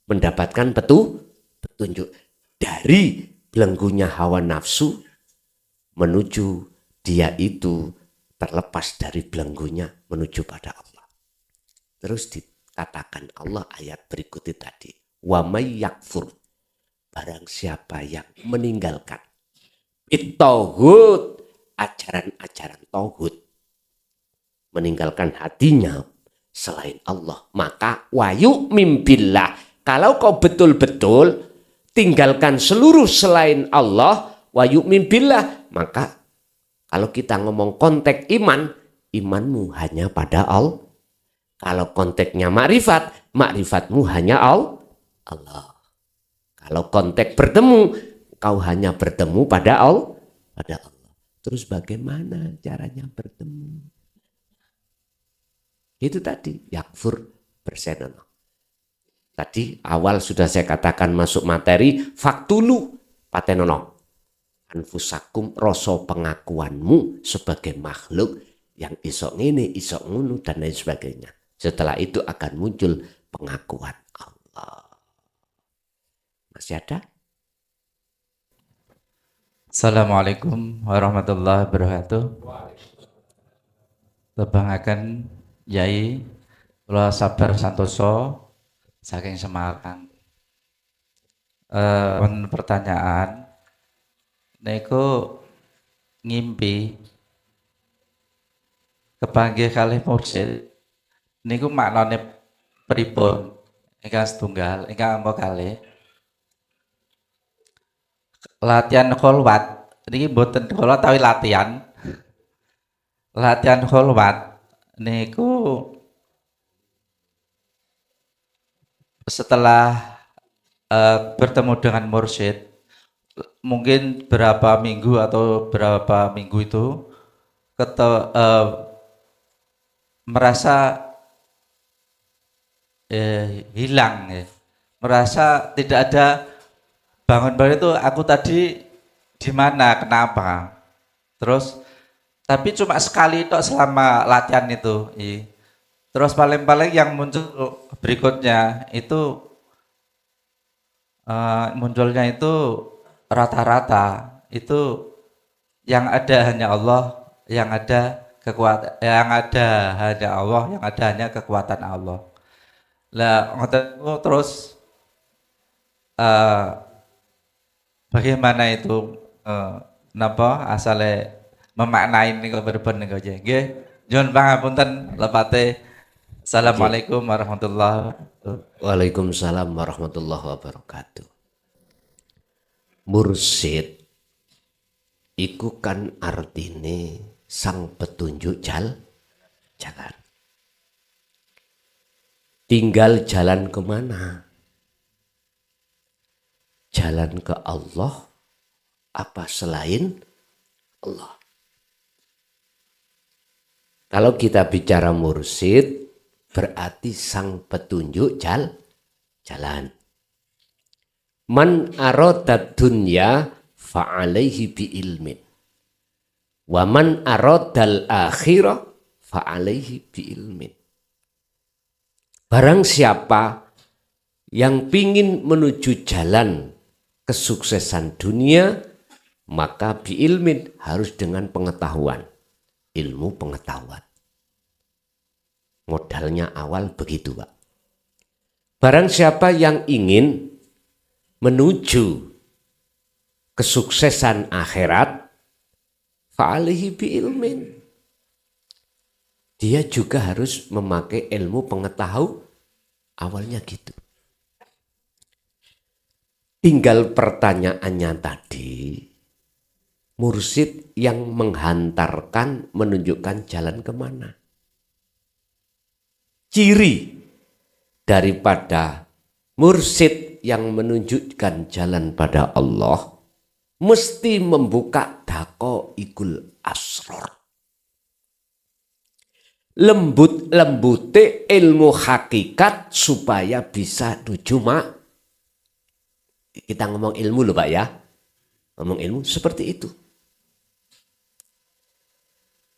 mendapatkan petunjuk. Dari belenggunya hawa nafsu menuju dia itu terlepas dari belenggunya menuju pada Allah. Terus dikatakan Allah ayat berikutnya tadi, wa may yakfur, barang siapa yang meninggalkan tauhid, ajaran-ajaran tauhid, meninggalkan hatinya selain Allah, maka wayu mimbillah, kalau kau betul-betul tinggalkan seluruh selain Allah, wayu mimbillah, maka kalau kita ngomong konteks iman, imanmu hanya pada Allah. Kalau konteksnya makrifat, makrifatmu hanya Allah. Kalau konteks bertemu, kau hanya bertemu pada Allah. Terus bagaimana caranya bertemu? Itu tadi, yakfur bersenono. Tadi awal sudah saya katakan masuk materi, faktulu patenono. Anfusakum, rasa pengakuanmu sebagai makhluk yang isok ini, isok ngunu, dan lain sebagainya. Setelah itu akan muncul pengakuan Allah. Masih ada? Assalamualaikum warahmatullahi wabarakatuh. Tebangaken Yai kula Sabar Santoso saking Semarang. Pertanyaan niku ngimpi kepanggih kalih mursyid niku maknane pripun? Ingkang setunggal, ingkang angka kalih. Latihan kholwat niki mboten kula tawi latihan. Latihan kholwat niku setelah bertemu dengan mursyid mungkin berapa minggu atau berapa minggu itu merasa hilang ya. Merasa tidak ada bangun-bangun itu aku tadi di mana, kenapa. Terus tapi cuma sekali tok selama latihan itu. Terus paling-paling yang muncul berikutnya itu munculnya itu rata-rata itu yang ada hanya Allah, yang ada kekuatan, yang ada hanya Allah, yang ada hanya kekuatan Allah. Lah terus bagaimana itu napa asale memaknai niku berben niku nggih. Nyuwun pangapunten lepate. Assalamualaikum warahmatullahi wabarakatuh. Waalaikumsalam warahmatullahi wabarakatuh. Mursyid iku kan artine sang petunjuk jalan. Tinggal jalan kemana? Jalan ke Allah apa selain Allah? Kalau kita bicara mursyid berarti sang petunjuk jalan. Man aradad dunya fa'alaihi bi ilmin. Wa man aradal akhirah fa'alaihi bi ilmin. Barang siapa yang pingin menuju jalan kesuksesan dunia, maka bi ilmin harus dengan pengetahuan. Ilmu pengetahuan. Modalnya awal begitu, Pak. Barang siapa yang ingin menuju kesuksesan akhirat, fa'alihi bi ilmin. Dia juga harus memakai ilmu pengetahuan. Awalnya gitu. Tinggal pertanyaannya tadi, mursyid yang menghantarkan, menunjukkan jalan kemana. Ciri daripada mursyid yang menunjukkan jalan pada Allah mesti membuka daqaiqul asror. Lembut-lembute ilmu hakikat supaya bisa nuju kita ngomong ilmu loh Pak ya. Ngomong ilmu seperti itu.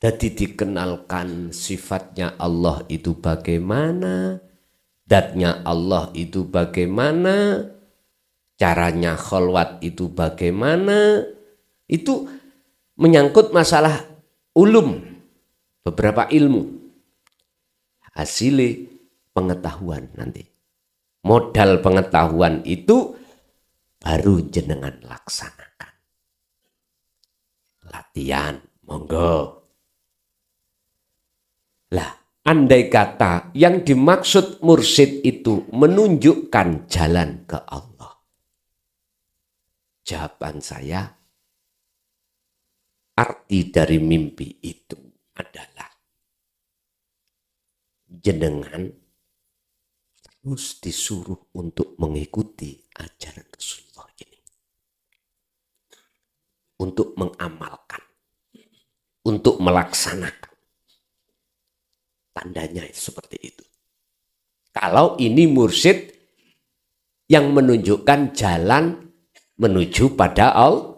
Jadi dikenalkan sifatnya Allah itu bagaimana, zatnya Allah itu bagaimana, caranya kholwat itu bagaimana, itu menyangkut masalah ulum, beberapa ilmu. Hasilnya pengetahuan nanti. Modal pengetahuan itu baru jenengan laksanakan. Latihan, monggo. Lah, andai kata yang dimaksud mursyid itu menunjukkan jalan ke Allah. Jawaban saya, arti dari mimpi itu adalah jenengan terus disuruh untuk mengikuti ajaran Rasulullah ini. Untuk mengamalkan. Untuk melaksanakan. Tandanya seperti itu. Kalau ini mursyid yang menunjukkan jalan menuju pada Allah.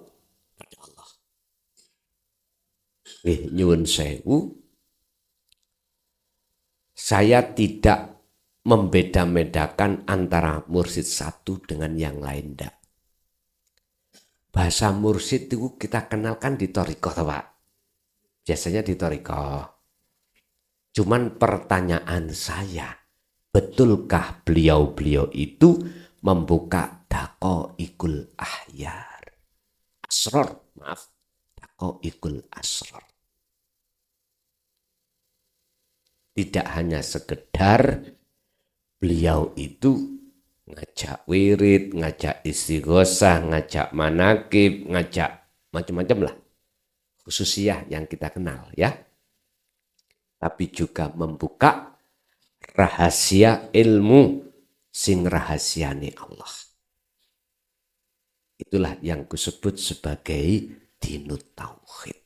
Nyuwun sewu, saya tidak membeda-bedakan antara mursyid satu dengan yang lain. Enggak. Bahasa mursyid itu kita kenalkan di thariqah, Pak. Biasanya di thariqah. Cuman pertanyaan saya, betulkah beliau-beliau itu membuka daqaiqul ahyar? Asror, maaf. Daqaiqul asror. Tidak hanya sekedar beliau itu ngajak wirid, ngajak istighosah, ngajak manakib, ngajak macam-macam lah. Khususiyah yang kita kenal ya. Tapi juga membuka rahasia ilmu sing rahasiane Allah. Itulah yang kusebut sebagai dinut tauhid.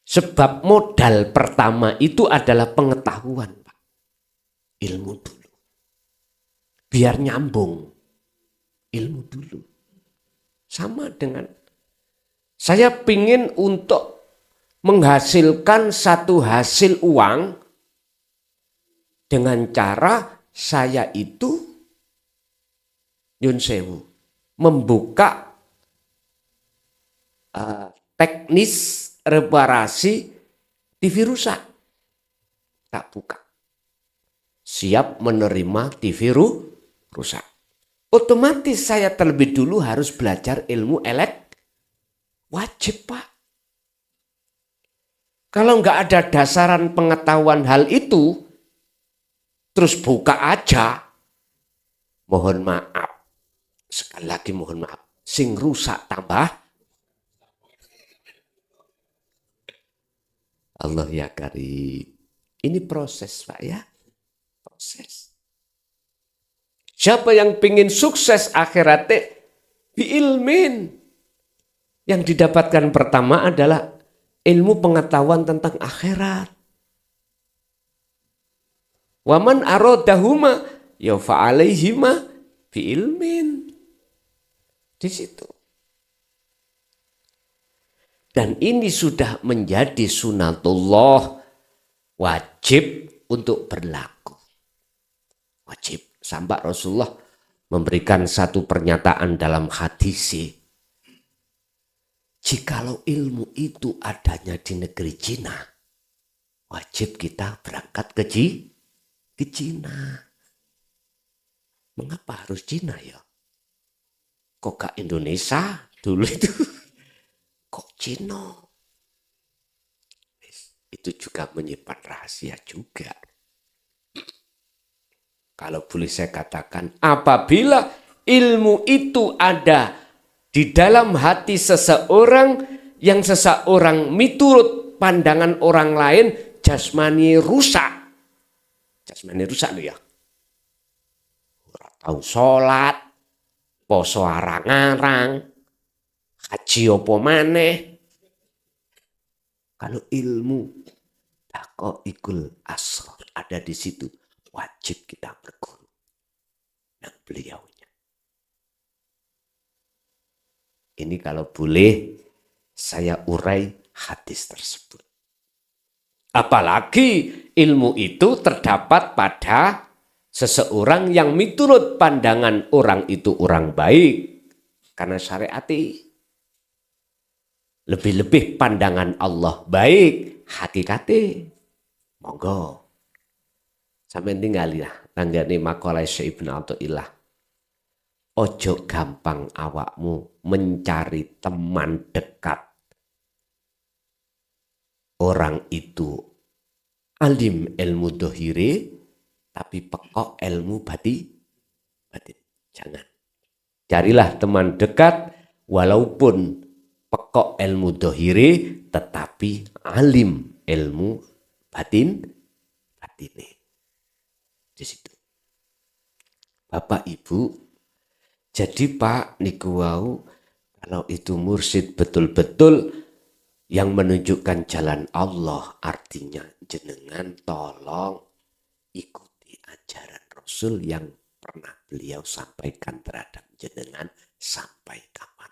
Sebab modal pertama itu adalah pengetahuan, Pak. Ilmu dulu. Biar nyambung. Ilmu dulu. Sama dengan saya pingin untuk menghasilkan satu hasil uang dengan cara saya itu nyun sewu membuka teknis reparasi TV rusak. Tak buka. Siap menerima TV rusak. Otomatis saya terlebih dulu harus belajar ilmu wajib, Pak. Kalau nggak ada dasaran pengetahuan hal itu, terus buka aja, mohon maaf. Sekali lagi mohon maaf. Sing rusak tambah. Allah ya karim. Ini proses, Pak ya. Proses. Siapa yang pingin sukses akhiratnya, biilmin. Yang didapatkan pertama adalah ilmu pengetahuan tentang akhirat. Waman arodahuma ya fa'alaihima biilmin. Di situ. Dan ini sudah menjadi sunatullah, wajib untuk berlaku. Wajib. Sampai Rasulullah memberikan satu pernyataan dalam hadis. Jikalau ilmu itu adanya di negeri Cina, wajib kita berangkat ke Cina. Mengapa harus Cina ya? Kok gak Indonesia dulu itu? Kok Cina? Itu juga menyimpan rahasia juga. Kalau boleh saya katakan, apabila ilmu itu ada di dalam hati seseorang, yang seseorang miturut pandangan orang lain, jasmani rusak. Jasmani rusak loh ya. Kau sholat, poso arang-arang, haji apa maneh. Kalau ilmu daqaiqul asrar ada di situ, wajib kita berguru dengan beliaunya. Ini kalau boleh saya urai hadis tersebut. Apalagi ilmu itu terdapat pada seseorang yang miturut pandangan orang itu orang baik. Karena syariati lebih-lebih pandangan Allah baik, hakikate. Monggo. Sampai tinggalin tanggane makalah Syekh Ibnu Athaillah. Ojo gampang awakmu mencari teman dekat. Orang itu alim ilmu dohire, tapi pekok ilmu batin. Jangan. Carilah teman dekat, walaupun pekok ilmu dohire, tetapi alim ilmu batine. Di situ. Bapak Ibu, jadi Pak niku wau, kalau itu mursyid betul-betul yang menunjukkan jalan Allah, artinya jenengan tolong ikuti ajaran Rasul yang pernah beliau sampaikan terhadap jenengan sampai kapan.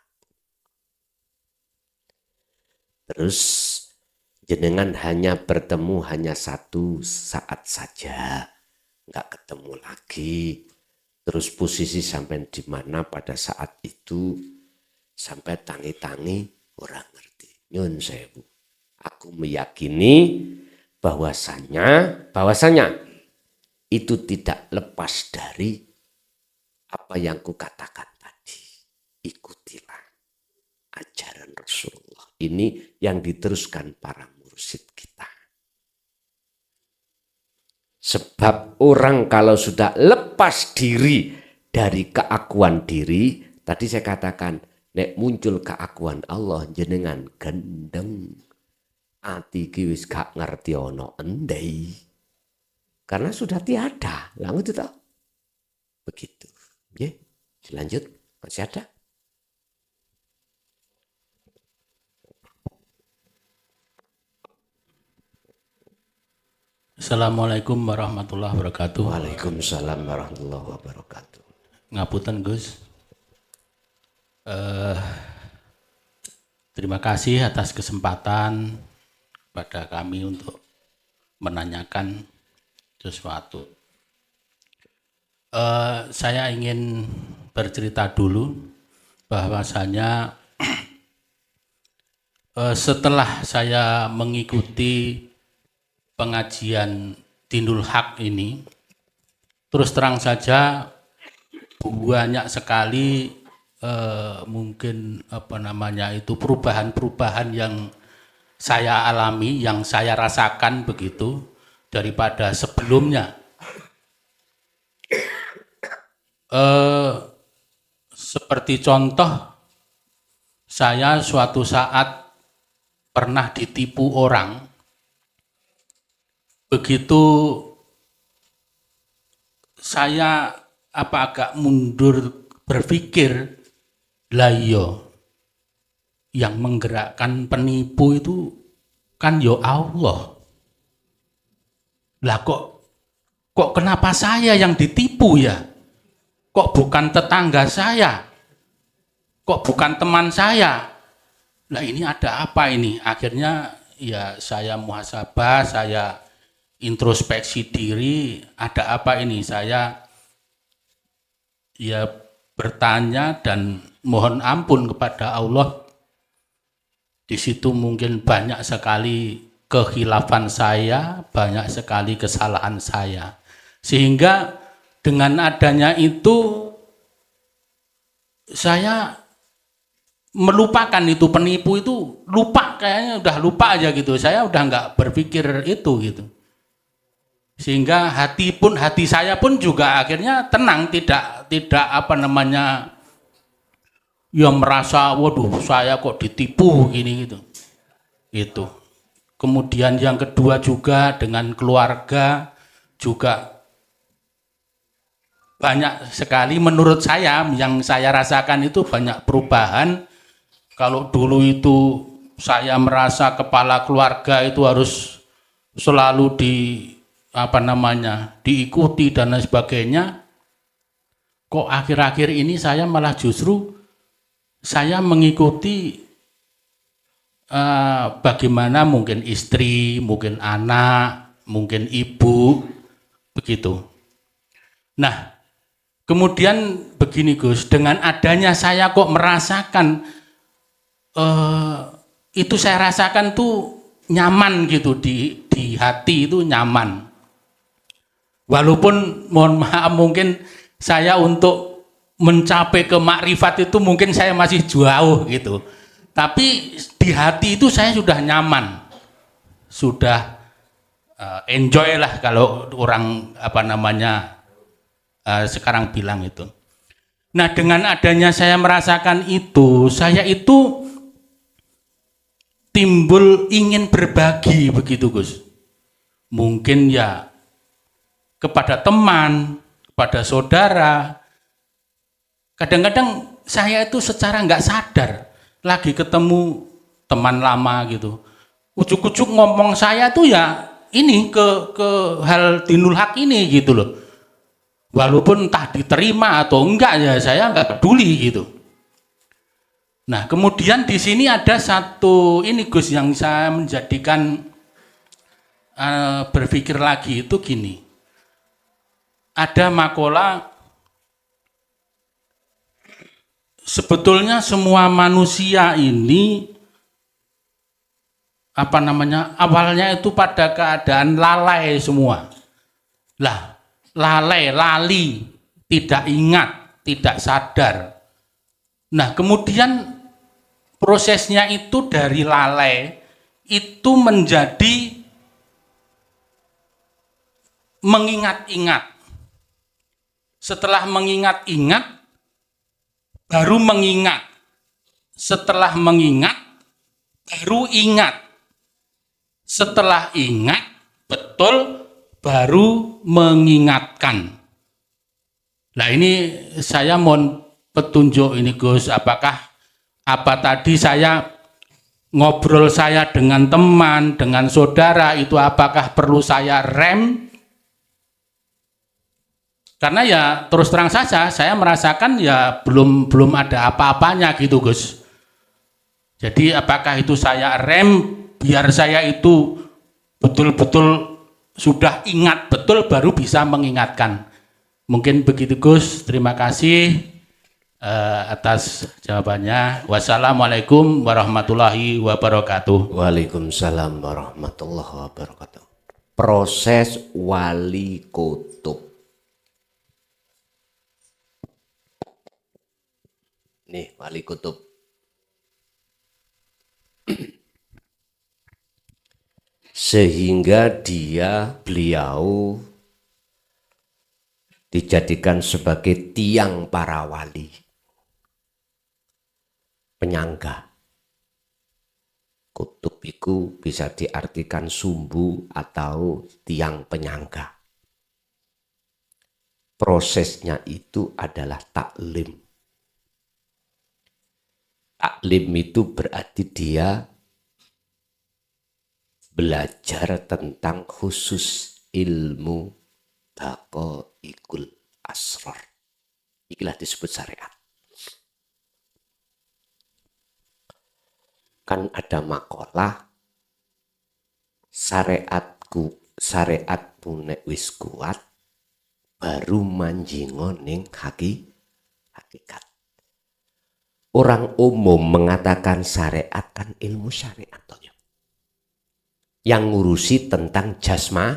Terus jenengan hanya bertemu hanya satu saat saja, nggak ketemu lagi. Terus posisi sampai di mana pada saat itu, sampai tangi-tangi orang ngerti. Nyun sewu, aku meyakini bahwasanya itu tidak lepas dari apa yang kukatakan tadi. Ikutilah ajaran Rasulullah. Ini yang diteruskan para mursyid kita. Sebab orang kalau sudah lepas diri dari keakuan diri, tadi saya katakan, nek muncul keakuan Allah jenengan gendeng. Ati ki wis gak ngerti ono endai. Karena sudah tiada. Lah itu toh. Begitu. Ya, dilanjut. Masih ada? Assalamualaikum warahmatullahi wabarakatuh. Waalaikumsalam warahmatullahi wabarakatuh. Ngapunten Gus. Terima kasih atas kesempatan pada kami untuk menanyakan sesuatu. Saya ingin bercerita dulu bahwasanya setelah saya mengikuti pengajian Dinul Haq ini, terus terang saja banyak sekali mungkin perubahan-perubahan yang saya alami, yang saya rasakan begitu daripada sebelumnya. Seperti contoh, saya suatu saat pernah ditipu orang. Begitu saya agak mundur berpikir, lah iya, yang menggerakkan penipu itu kan ya Allah. Lah kok kenapa saya yang ditipu ya? Kok bukan tetangga saya? Kok bukan teman saya? Lah ini ada apa ini? Akhirnya ya saya muhasabah, saya introspeksi diri, ada apa ini? Saya ya bertanya dan mohon ampun kepada Allah. Di situ mungkin banyak sekali kekhilafan saya, banyak sekali kesalahan saya. Sehingga dengan adanya itu saya melupakan itu penipu itu, lupa, kayaknya udah lupa aja gitu. Saya udah nggak berpikir itu gitu. Sehingga hati saya pun juga akhirnya tenang, tidak ya merasa waduh saya kok ditipu gini gitu. Itu. Kemudian yang kedua juga dengan keluarga juga banyak sekali menurut saya yang saya rasakan itu banyak perubahan. Kalau dulu itu saya merasa kepala keluarga itu harus selalu diikuti dan lain sebagainya. Kok akhir-akhir ini saya malah justru saya mengikuti bagaimana mungkin istri, mungkin anak, mungkin ibu, begitu. Nah, kemudian begini Gus, dengan adanya saya kok merasakan itu saya rasakan tuh nyaman gitu di hati itu nyaman. Walaupun mohon maaf mungkin saya untuk mencapai ke makrifat itu mungkin saya masih jauh gitu. Tapi di hati itu saya sudah nyaman. Sudah enjoy lah kalau orang sekarang bilang itu. Nah, dengan adanya saya merasakan itu, saya itu timbul ingin berbagi begitu Gus. Mungkin ya kepada teman, kepada saudara. Kadang-kadang saya itu secara nggak sadar lagi ketemu teman lama gitu. Ujuk-ujuk ngomong saya tuh ya ini ke hal dinul haq ini gitu loh. Walaupun entah diterima atau enggak ya saya enggak peduli gitu. Nah, kemudian di sini ada satu ini Gus yang saya menjadikan berpikir lagi itu gini. Ada makalah sebetulnya semua manusia ini awalnya itu pada keadaan lalai semua. Lah, lali, tidak ingat, tidak sadar. Nah, kemudian prosesnya itu dari lalai itu menjadi mengingat-ingat. Setelah mengingat-ingat, baru mengingat. Setelah mengingat, baru ingat. Setelah ingat, betul, baru mengingatkan. Nah, ini saya mohon petunjuk ini Gus, apa tadi saya ngobrol saya dengan teman, dengan saudara itu apakah perlu saya rem? Karena ya terus terang saja saya merasakan ya belum ada apa-apanya gitu Gus. Jadi apakah itu saya rem biar saya itu betul-betul sudah ingat betul baru bisa mengingatkan. Mungkin begitu Gus, terima kasih atas jawabannya. Wassalamualaikum warahmatullahi wabarakatuh. Waalaikumsalam warahmatullahi wabarakatuh. Proses wali kutub. Nih, wali kutub. Sehingga beliau dijadikan sebagai tiang para wali. Penyangga. Kutub itu bisa diartikan sumbu atau tiang penyangga. Prosesnya itu adalah taklim. Taklim itu berarti dia belajar tentang khusus ilmu daqaiqul asrar. Inilah disebut syariat. Kan ada makalah syariatmu nek wis kuat baru manjingo ning hakikat. Orang umum mengatakan syariat kan ilmu syariat toh. Yang ngurusi tentang jasma.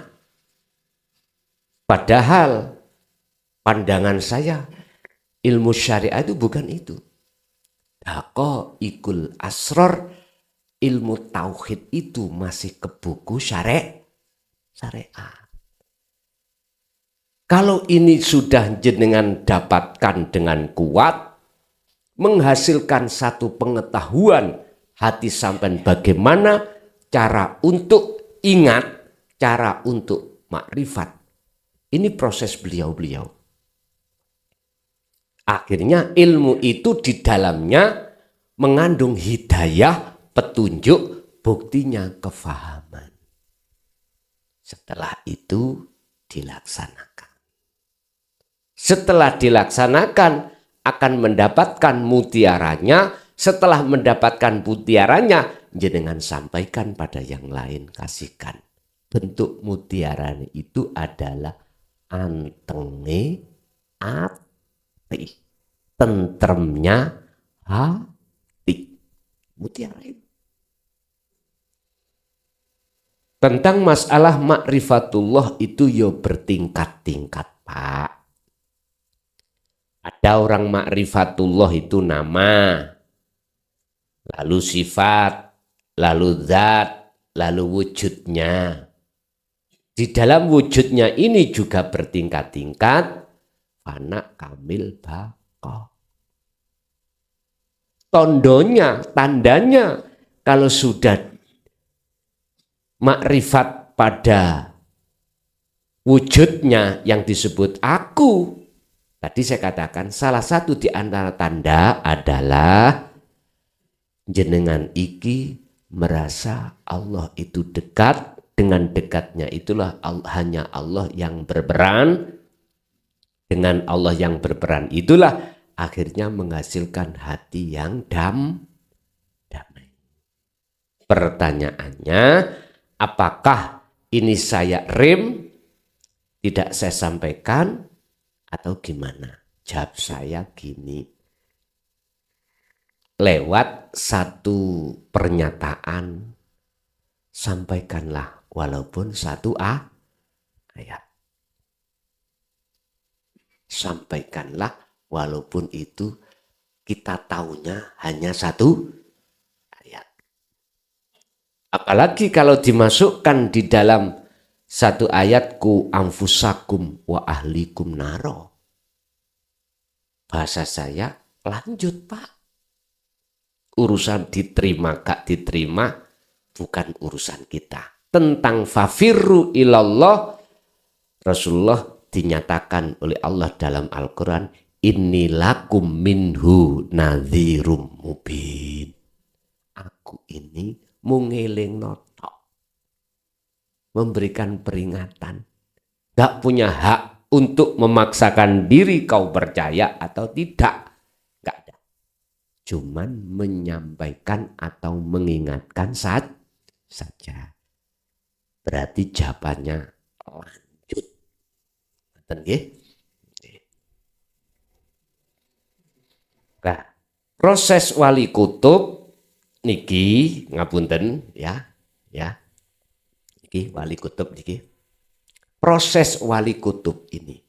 Padahal pandangan saya ilmu syariat itu bukan itu. Daqaiqul asrar, ilmu tauhid itu masih ke buku syariat. Kalau ini sudah jenengan dapatkan dengan kuat, menghasilkan satu pengetahuan hati sampean bagaimana cara untuk ingat, cara untuk makrifat. Ini proses beliau-beliau. Akhirnya ilmu itu di dalamnya mengandung hidayah, petunjuk, buktinya kefahaman. Setelah itu dilaksanakan. Setelah dilaksanakan akan mendapatkan mutiaranya. Setelah mendapatkan mutiaranya, jenengan sampaikan pada yang lain, kasihkan. Bentuk mutiara itu adalah antenge ati, tentremnya hati. Mutiara itu. Tentang masalah ma'rifatullah itu ya bertingkat-tingkat, Pak. Ada orang ma'rifatullah itu nama, lalu sifat, lalu zat, lalu wujudnya. Di dalam wujudnya ini juga bertingkat-tingkat, fana, kamil, baqo. Tandanya, kalau sudah makrifat pada wujudnya yang disebut aku, tadi saya katakan salah satu di antara tanda adalah jenengan iki merasa Allah itu dekat. Dengan dekatnya itulah hanya Allah yang berperan. Dengan Allah yang berperan itulah akhirnya menghasilkan hati yang damai. Pertanyaannya, apakah ini saya rem, tidak saya sampaikan, atau gimana? Jawab saya gini. Lewat satu pernyataan, sampaikanlah walaupun satu ayat. Sampaikanlah walaupun itu kita taunya hanya satu ayat. Apalagi kalau dimasukkan di dalam satu ayat, ku anfusakum wa ahlikum naro. Bahasa saya lanjut, Pak. Urusan diterima gak diterima bukan urusan kita. Tentang fafirru ilallah, Rasulullah dinyatakan oleh Allah dalam Al-Quran, inni lakum minhu nadhirum mubin. Aku ini mungeling notok, memberikan peringatan. Gak punya hak untuk memaksakan diri kau percaya atau tidak. Gak ada. Cuman menyampaikan atau mengingatkan saja. Berarti jawabannya lanjut. Nah, proses wali kutub niki ngapunten ya. Niki wali kutub niki. Proses wali kutub ini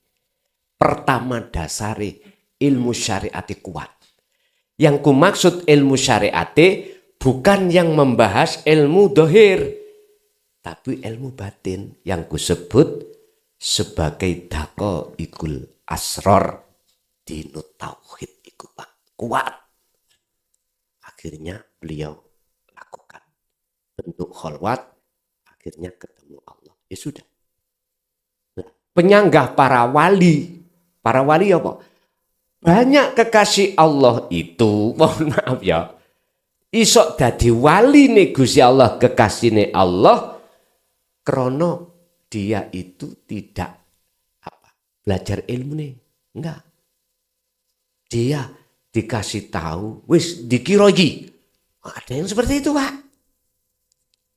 pertama dasari ilmu syariati kuat. Yang kumaksud ilmu syariati bukan yang membahas ilmu dohir, tapi ilmu batin yang kusebut sebagai dako ikul asror dinut tauhid iku kuat. Akhirnya beliau lakukan bentuk kholwat, akhirnya ketemu Allah. Ya sudah. Nah, penyanggah para wali apa? Banyak kekasih Allah itu, mohon maaf ya, isok dadi wali nih Gusti Allah, kekasih nih Allah. Krono dia itu tidak belajar ilmu nih, enggak. Dia dikasih tahu, wis dikira iki. Ada yang seperti itu, Pak.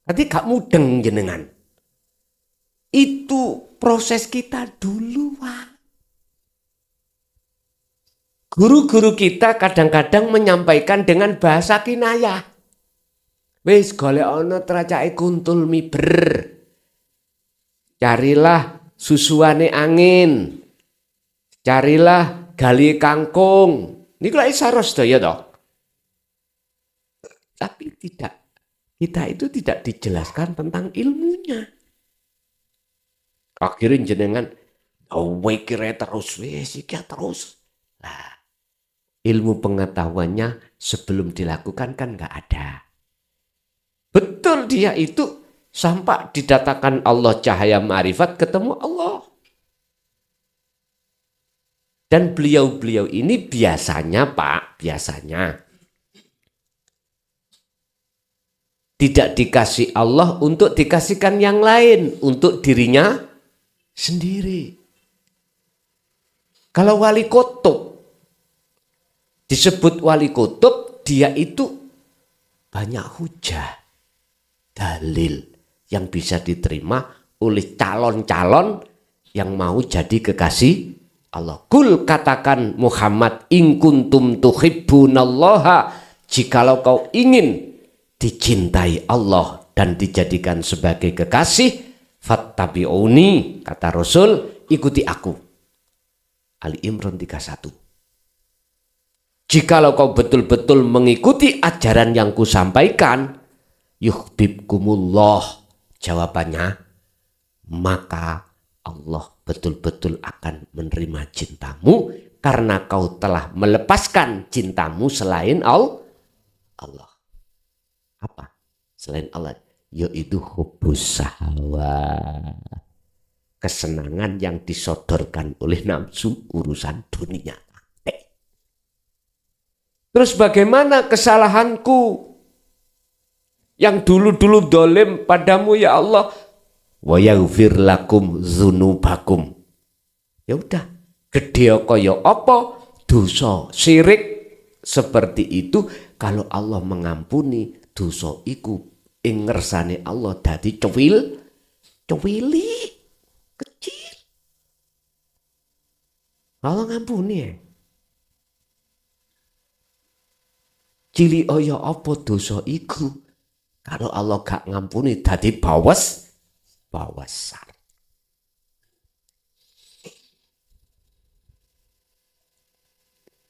Nanti gak mudeng jenengan. Itu proses kita dulu, Pak. Guru-guru kita kadang-kadang menyampaikan dengan bahasa kinayah. Wis golek ana tracake kuntul miber. Carilah susuane angin. Carilah gali kangkung. Niku lak saros daya toh. Tapi tidak. Kita itu tidak dijelaskan tentang ilmunya. Akhirnya jenengan kira terus wis iki terus. Nah, ilmu pengetahuannya sebelum dilakukan kan enggak ada. Betul dia itu sampai didatakan Allah cahaya ma'rifat ketemu Allah. Dan beliau-beliau ini biasanya Pak, biasanya tidak dikasih Allah untuk dikasihkan yang lain, untuk dirinya sendiri. Kalau wali kutub, disebut wali kutub, dia itu banyak hujah, dalil yang bisa diterima oleh calon-calon yang mau jadi kekasih Allah. Kul, katakan Muhammad, in kuntum tuhibbunallaha, jikalau kau ingin dicintai Allah dan dijadikan sebagai kekasih, fattabi'uni, kata Rasul, ikuti aku. Ali Imran 31. Jikalau kau betul-betul mengikuti ajaran yang kusampaikan, yuhibbukumullah, jawabannya, maka Allah betul-betul akan menerima cintamu karena kau telah melepaskan cintamu selain Allah. Apa? Selain Allah, yaitu hubbus syahwat. Kesenangan yang disodorkan oleh nafsu, urusan dunia. Terus bagaimana kesalahanku yang dulu-dulu dolim padamu ya Allah? Wa yaghfir lakum dzunubakum. Ya udah, gede kaya apa dosa syirik seperti itu, kalau Allah mengampuni dosa iku ing ngersane Allah dadi cewili kecil. Allah ngampuni ya. Cili oyo apa dosa iku, kalau Allah gak ngampuni dadi bawasar.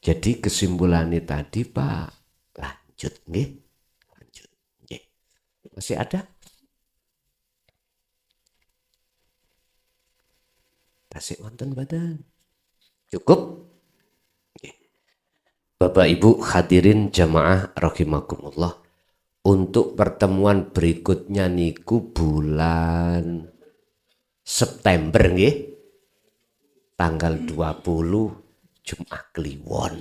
Jadi kesimpulannya tadi Pak, lanjut nggih. Lanjut nggih. Masih ada? Tasik wonten badan. Cukup? Nggih. Bapak Ibu hadirin jamaah rahimakumullah. Untuk pertemuan berikutnya niku bulan September nggih. Tanggal 20 Jumat Kliwon.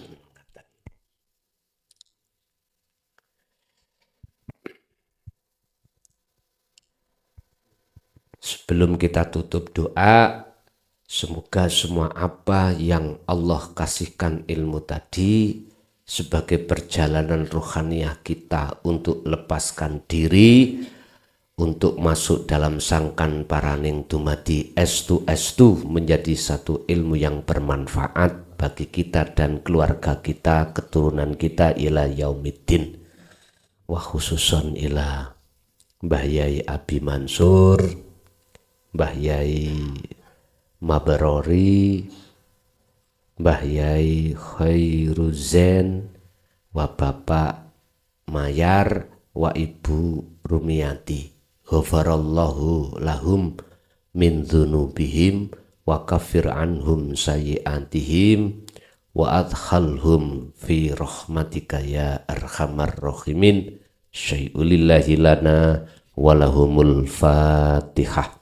Sebelum kita tutup doa, semoga semua apa yang Allah kasihkan ilmu tadi sebagai perjalanan rohaniah kita untuk lepaskan diri, untuk masuk dalam sangkan paraning dumadi estu menjadi satu ilmu yang bermanfaat bagi kita dan keluarga kita, keturunan kita ila yaumiddin. Wa khususon ila Mbah Yai Abi Mansur, Mbah Yai Mabarori, Mbah Yai Khairuzen, wa Bapak Mayar, wa Ibu Rumiati. Ghafarallahu lahum min dzunubihim wa kafir anhum sayyi'atihim wa adkhalhum fi rahmatika ya arhamar rahimin. Syai'ulillahi lana walahumul fatihah.